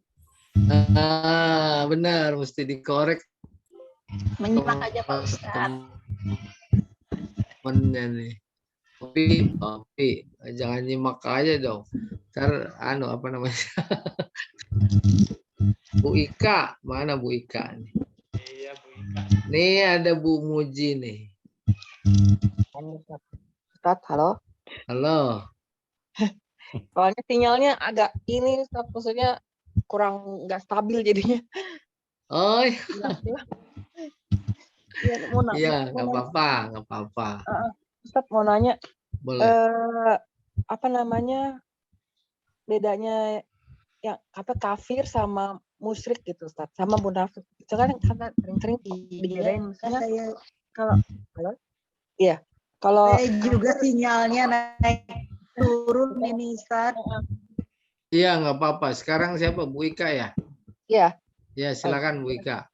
Benar, mesti dikorek. Menyimak aja Pak Ustadz. Temennya nih. Kopi, jangan nyimak aja dong. Ntar apa namanya? Bu Ika, mana Bu Ika nih? Iya, Bu Ika. Nih ada Bu Muji nih. Ustadz, halo. Halo. Soalnya sinyalnya agak ini, Ustadz, maksudnya kurang nggak stabil jadinya. Oh Iya, nggak apa-apa. Ustadz mau nanya, Boleh. apa namanya bedanya yang kafir sama musyrik gitu, Ustadz, sama munafik. Itu kan sering-sering dibedain, misalnya kalau halo? Iya. Kalau saya juga sinyalnya naik turun ini, Ustadz. Iya, nggak apa-apa. Sekarang siapa? Bu Ika ya? Iya. Ya, silakan Bu Ika.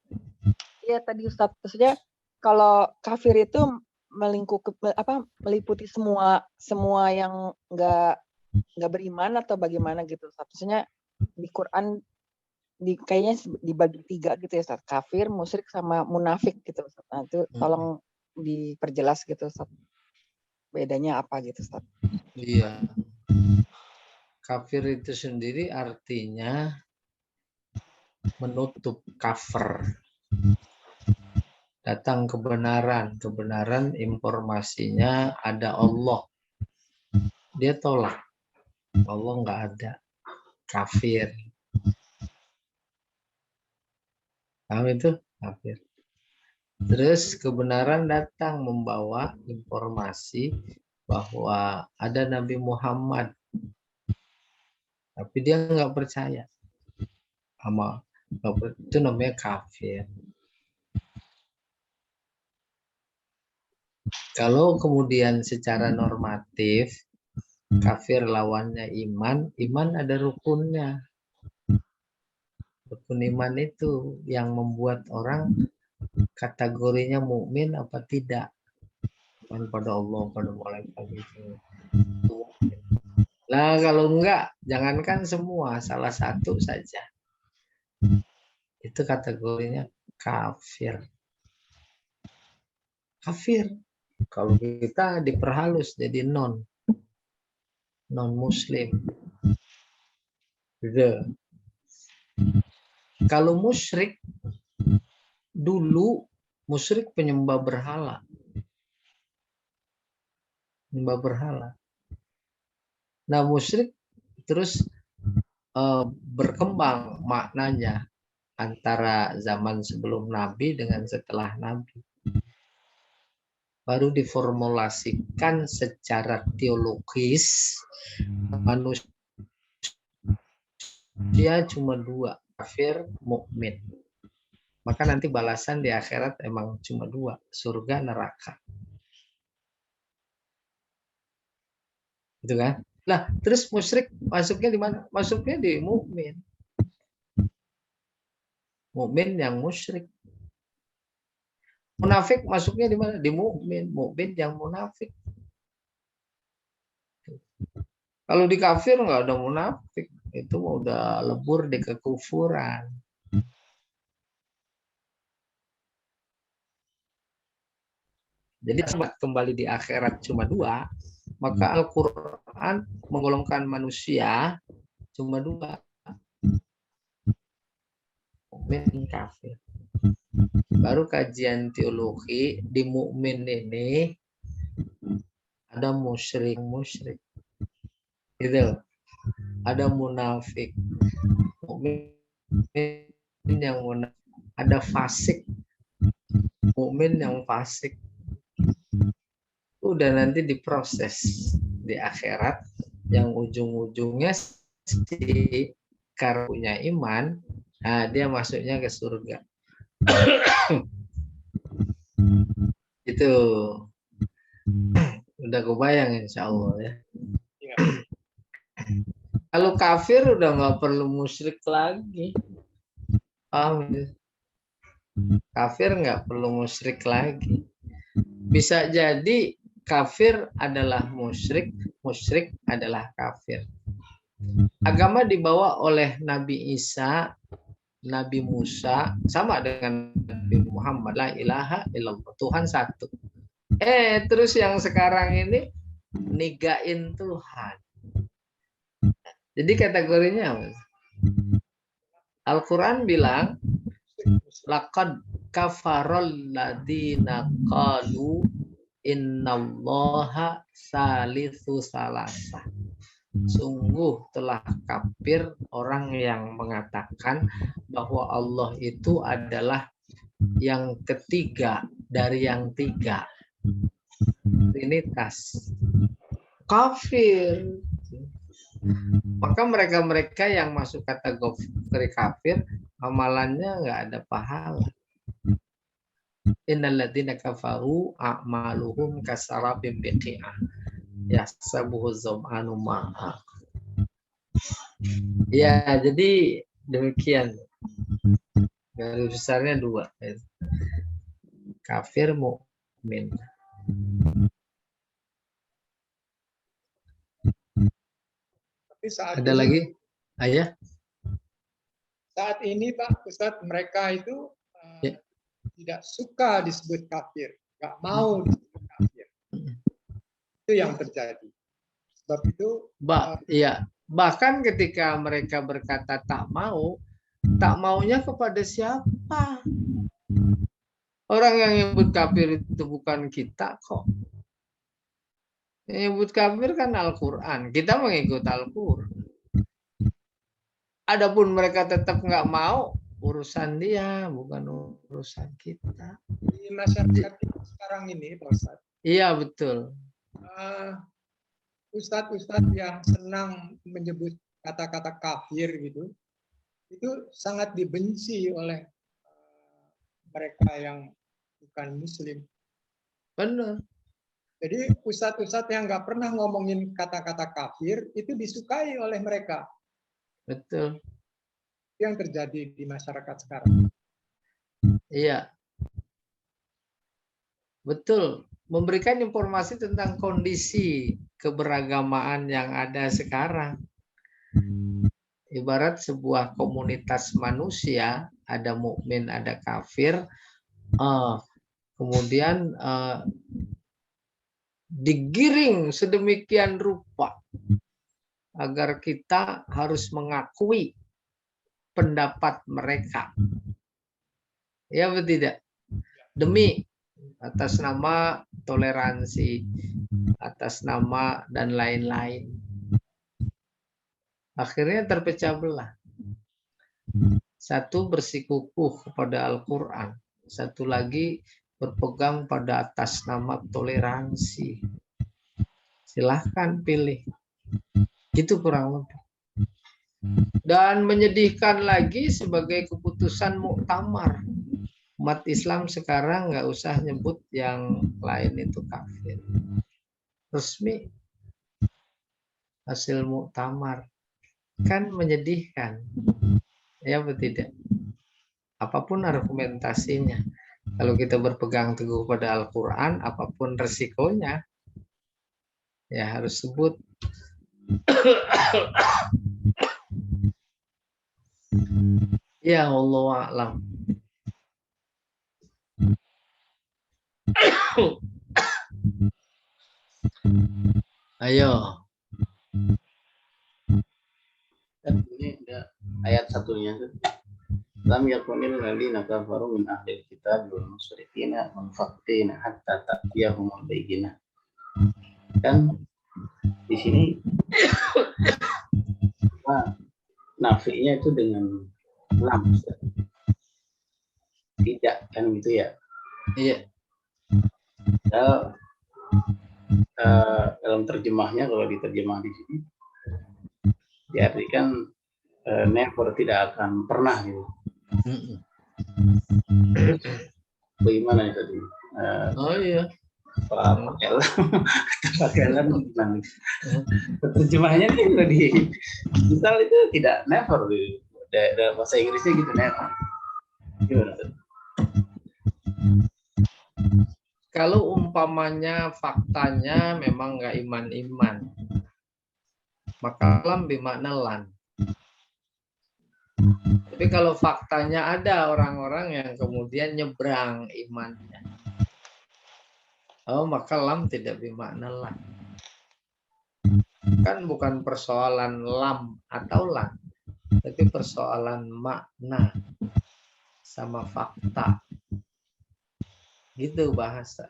Iya tadi Ustadz, maksudnya kalau kafir itu meliputi semua yang nggak beriman atau bagaimana gitu, Ustadz. Maksudnya di Quran kayaknya dibagi 3 gitu ya, Ustadz. Kafir, musyrik sama munafik gitu, Ustadz. Nah, itu tolong diperjelas gitu, Ustadz. Bedanya apa gitu, Ustadz? Iya. Kafir itu sendiri artinya menutup, cover. Datang kebenaran informasinya ada Allah. Dia tolak. Allah nggak ada. Kafir. Paham itu? Kafir. Terus kebenaran datang membawa informasi bahwa ada Nabi Muhammad. Tapi dia nggak percaya. Itu namanya kafir. Kalau kemudian secara normatif Kafir lawannya iman, iman ada rukunnya. Rukun iman itu yang membuat orang kategorinya mukmin apa tidak. Iman pada Allah, pada malaikat itu. Nah, kalau enggak, jangankan semua, salah satu saja. Itu kategorinya kafir. Kafir. Kalau kita diperhalus jadi non muslim. Gitu. Kalau musyrik dulu musyrik penyembah berhala. Penyembah berhala. Nah, musyrik terus berkembang maknanya antara zaman sebelum Nabi dengan setelah Nabi. Baru diformulasikan secara teologis manusia cuma dua, kafir, mukmin. Maka nanti balasan di akhirat emang cuma dua, surga, neraka. Gitu kan? Lah, terus musyrik masuknya di mana? Masuknya di mukmin. Mukmin yang musyrik. Munafik masuknya di mana? Di mukmin. Mukmin yang munafik. Kalau di kafir nggak ada munafik. Itu udah lebur di kekufuran. Jadi kembali di akhirat cuma dua, maka Al-Quran menggolongkan manusia cuma dua, mukmin, kafir. Baru kajian teologi di mukmin ini ada musyrik, gitu. Ada munafik, mukmin yang munafik, ada fasik, mukmin yang fasik. Udah nanti diproses di akhirat yang ujung-ujungnya si karunya iman, nah dia masuknya ke surga. Itu udah kebayang insya Allah ya. Kalau kafir udah nggak perlu musyrik lagi. Kafir nggak perlu musyrik lagi. Bisa jadi kafir adalah musyrik, musyrik adalah kafir. Agama dibawa oleh Nabi Isa, Nabi Musa, sama dengan Nabi Muhammad, la ilaha illallah, Tuhan satu. Terus yang sekarang ini nigain Tuhan. Jadi kategorinya apa? Al-Quran bilang, laqad kafarol ladina qalu innallaha salisu salasa. Sungguh telah kafir orang yang mengatakan bahwa Allah itu adalah yang ketiga dari yang tiga. Trinitas. Kafir. Maka mereka-mereka yang masuk kategori kafir, amalannya nggak ada pahala. Innalladzina kafaru a'maluhum kasarabim biqi'ah yahsabuhu zam'anu ma'a. Ya, jadi demikian. Garis besarnya dua. Kafir, mukmin. Tapi saat ada ini, lagi? Ayah? Saat ini Pak Ustadz, mereka itu tidak suka disebut kafir, nggak mau disebut kafir. Itu yang terjadi. Sebab itu bahkan ketika mereka berkata tak maunya kepada siapa? Orang yang nyebut kafir itu bukan kita kok. Yang nyebut kafir kan Al-Quran. Kita mengikut Al-Quran. Adapun mereka tetap nggak mau, urusan dia, bukan urusan kita. Di masyarakat kita sekarang ini, Pak Ustadz. Iya, betul. Ustadz-ustadz yang senang menyebut kata-kata kafir gitu, itu sangat dibenci oleh mereka yang bukan Muslim. Benar. Jadi ustadz-ustadz yang nggak pernah ngomongin kata-kata kafir itu disukai oleh mereka. Betul. Yang terjadi di masyarakat sekarang. Iya. Betul. Memberikan informasi tentang kondisi keberagamaan yang ada sekarang. Ibarat sebuah komunitas manusia, ada mukmin, ada kafir, kemudian digiring sedemikian rupa agar kita harus mengakui pendapat mereka. Ya betul tidak? Demi atas nama toleransi, atas nama dan lain-lain. Akhirnya terpecah belah. Satu bersikukuh kepada Al-Quran, satu lagi berpegang pada atas nama toleransi. Silahkan pilih. Itu kurang lebih. Dan menyedihkan lagi sebagai keputusan muktamar. Umat Islam sekarang nggak usah nyebut yang lain itu kafir. Resmi hasil muktamar. Kan menyedihkan. Ya betul tidak? Apapun argumentasinya. Kalau kita berpegang teguh pada Al-Quran, apapun resikonya, ya harus sebut. Ya Allah a'lam. Ayo. Ini ada ayat satunya tuh. Lam yakunil ladina kafaru min ahlil kitab wal musyrikina munfaqina hatta ta'tiyahumul bayyinah. Kan di sini nafinya itu dengan lam. Tidak kan gitu ya. Iya. Dalam terjemahnya, kalau diterjemah di sini diartikan never, tidak akan pernah gitu. Bagaimana tadi? Oh iya. Pakai lam gimana? Terjemahnya nih udah di misal itu tidak never gitu. Dalam bahasa Inggrisnya gitu, never. Gimana? Kalau umpamanya faktanya memang nggak iman-iman, maka lam bermakna lan. Tapi kalau faktanya ada orang-orang yang kemudian nyebrang imannya, maka lam tidak bermakna lan. Kan bukan persoalan lam atau lan, tapi persoalan makna sama fakta. Gitu bahasa.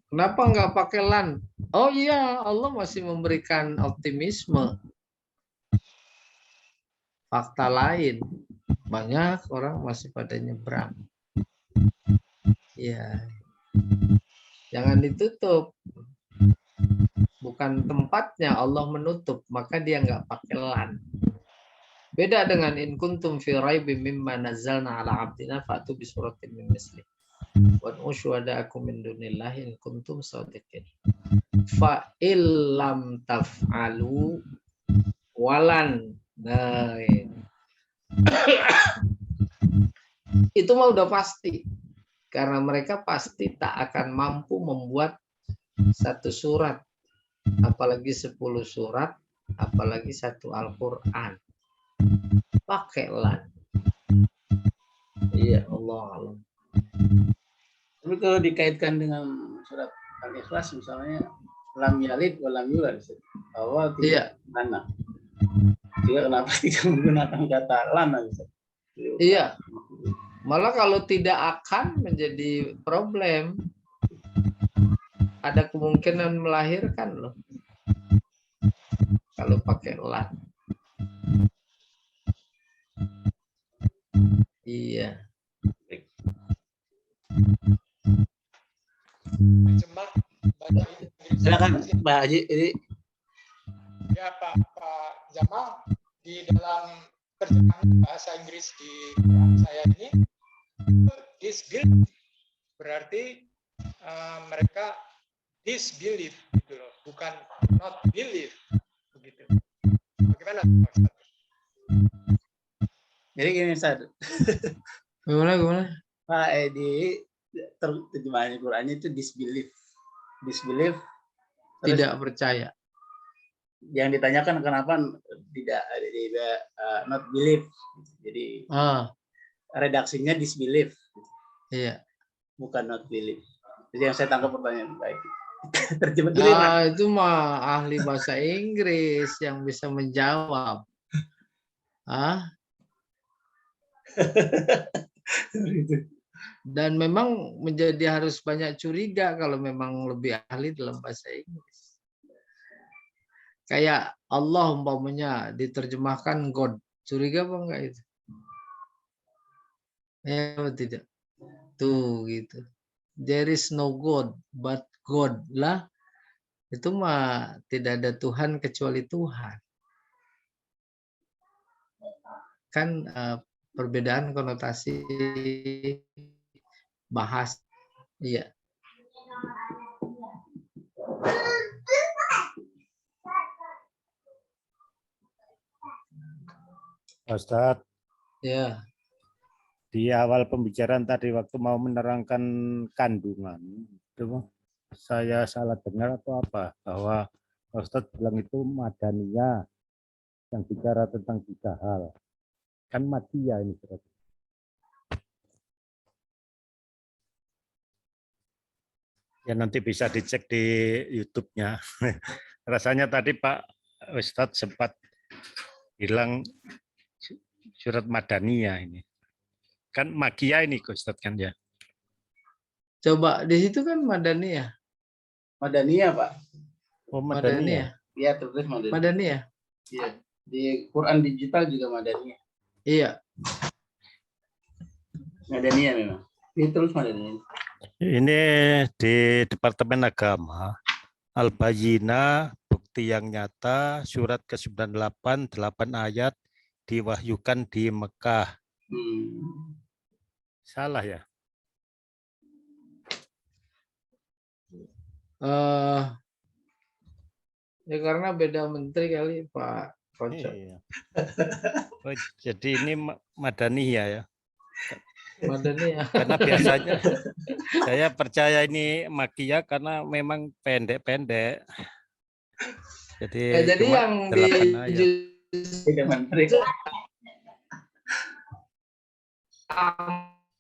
Kenapa nggak pakai lan? Oh iya, Allah masih memberikan optimisme. Fakta lain, banyak orang masih pada nyebrang. Ya, jangan ditutup. Bukan tempatnya Allah menutup, maka dia nggak pakai lan. Beda dengan in kuntum fi raibim mimma nazzalna ala abdina fa'tu bi suratin min misli. Wa usyhada'akum min dunillahi in kuntum shadiqin. Fa illam taf'alu walan. Nah, itu mah udah pasti. Karena mereka pasti tak akan mampu membuat satu surat, apalagi 10 surat, apalagi satu Al-Qur'an. Pakai lan. Iya, Allah alam. Tapi kalau dikaitkan dengan surat Al-Ikhlas misalnya, lam yalid wa lam yulad, bahwa tidak anak. Juga kenapa tidak menggunakan kata lan? Iya. Malah kalau tidak akan menjadi problem. Ada kemungkinan melahirkan loh. Kalau pakai lan. Iya. Silakan Pak Haji. Ini Ya Pak Jamal, di dalam terjemahan bahasa Inggris di saya ini disbelief berarti mereka disbelief gitu loh, bukan not believe begitu. Bagaimana Pak Ustaz? Jadi gini Ustaz, Gimana? Pak Edi terjemahan Qurannya itu disbelief. Disbelief terus Tidak percaya. yang ditanyakan kenapa tidak not believe. Jadi redaksinya disbelief. Iya. Bukan not believe. Jadi yang saya tangkap pertanyaan baik. Terjemah dulu ya, Pak. Itu mah ahli bahasa Inggris yang bisa menjawab. Dan memang menjadi harus banyak curiga kalau memang lebih ahli dalam bahasa Inggris. Kayak Allah umpamanya diterjemahkan God. Curiga apa enggak itu? Ya tidak. Tuh gitu. There is no God but God lah. Itu mah tidak ada Tuhan kecuali Tuhan. Kan perbedaan konotasi bahas. Iya. Ustadz, Ya. di awal pembicaraan tadi waktu mau menerangkan kandungan, itu saya salah dengar atau apa? Bahwa Ustadz bilang itu madaniyah yang bicara tentang 3 hal. Kan madiyah ini berarti. Ya nanti bisa dicek di YouTube-nya. Rasanya tadi Pak Ustadz sempat bilang surat Madaniyah ini. Kan Makiyah ini Ustadz kan ya. Coba di situ kan Madaniyah. Madaniyah, Pak. Oh, Madaniyah. Iya, terus Madaniyah. Madaniyah. Iya. Di Quran digital juga Madaniyah. Iya. Madaniyah memang. Ini terus Madaniyah. Ini di Departemen Agama, Al-Bayyinah, bukti yang nyata, surat ke-98, 8 ayat, diwahyukan di Mekah. Salah ya? Ya karena beda menteri kali Pak Kocok. Iya. Oh, jadi ini Madaniyah ya? Madaniyah. Karena biasanya saya percaya ini Makiyah karena memang pendek-pendek. Jadi cuma yang 8 ayat.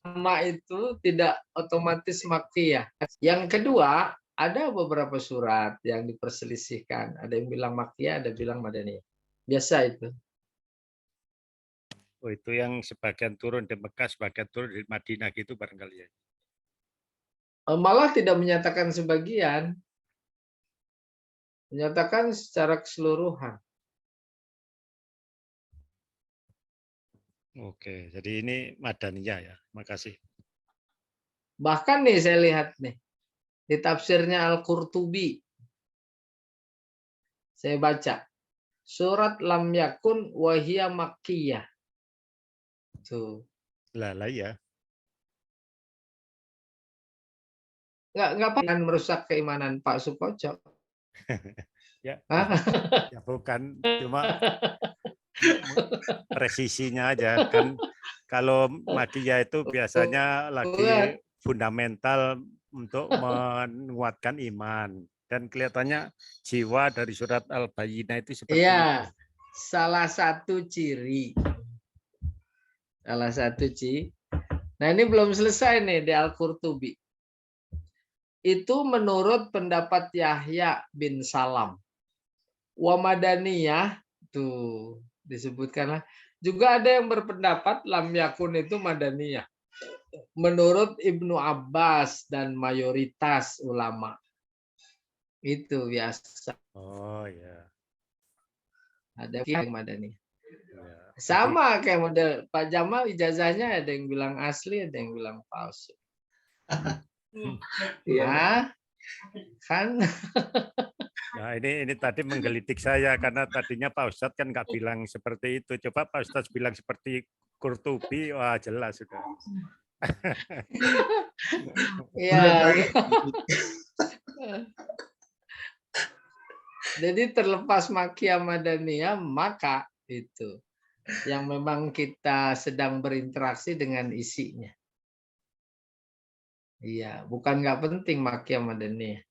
Amma itu tidak otomatis Makkiyah. Yang kedua, ada beberapa surat yang diperselisihkan. Ada yang bilang Makkiyah, ada yang bilang Madaniyah. Biasa itu. Oh, itu yang sebagian turun di Mekah, sebagian turun di Madinah gitu barangkali ya. Malah tidak menyatakan sebagian. Menyatakan secara keseluruhan. Oke, jadi ini Madaniyah ya. Makasih. Bahkan nih saya lihat nih di tafsirnya Al-Qurtubi. Saya baca surat Lam Yakun Wahiyah Makkiyah. Tuh. Lah ya. Nggak akan merusak keimanan Pak Sukoco. Ya bukan, cuma presisinya aja kan. Kalau Makiyah itu biasanya lagi fundamental untuk menguatkan iman, dan kelihatannya jiwa dari surat Al-Bayyinah itu seperti itu. Salah satu ciri. Nah ini belum selesai nih di Al-Qurtubi. Itu menurut pendapat Yahya bin Salam. Wa Madaniyah tuh disebutkanlah. Juga ada yang berpendapat Lam Yakun itu Madaniyah. Menurut Ibnu Abbas dan mayoritas ulama. Itu biasa. Oh ya. Ada yang Madaniyah. Ya. Sama kayak model Pak Jamal, ijazahnya ada yang bilang asli, ada yang bilang palsu. Ya, kan? Nah, ini tadi menggelitik saya karena tadinya Pak Ustadz kan nggak bilang seperti itu. Coba Pak Ustadz bilang seperti Qurtubi, wah jelas sudah. Ya. Jadi terlepas makia madaniyah, maka itu yang memang kita sedang berinteraksi dengan isinya. Iya, bukan nggak penting makia madaniyah.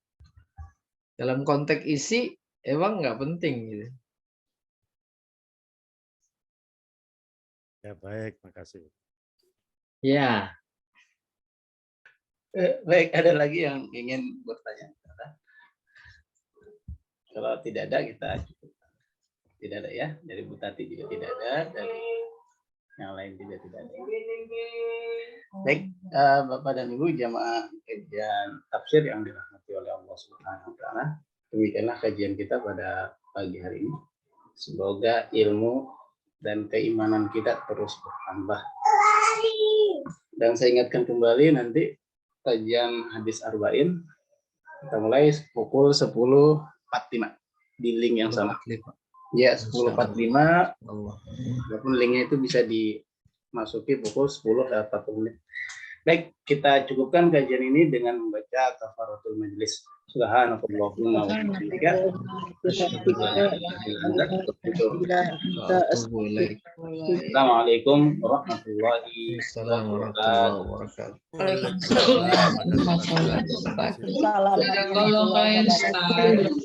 Dalam konteks isi, emang nggak penting gitu. Ya baik, makasih. Ya. Baik, ada lagi yang ingin bertanya? Kalau tidak ada, kita cukup. Tidak ada ya, dari Bu Tati juga tidak ada, dari yang lain juga tidak ada. Baik, Bapak dan Ibu jamaah kajian tafsir yang dirahmati oleh Allah Subhanahu wa taala. Demikianlah kajian kita pada pagi hari ini. Semoga ilmu dan keimanan kita terus bertambah. Dan saya ingatkan kembali nanti kajian hadis arba'in kita mulai pukul 10.45 di link yang sama. Ya, 10.45. Walaupun linknya itu bisa dimasuki pukul 10:40. Baik, kita cukupkan kajian ini dengan membaca kafaratul majelis. Subhanallahumma wa bihamdika. Assalamualaikum warahmatullahi wabarakatuh. Waalaikumsalam.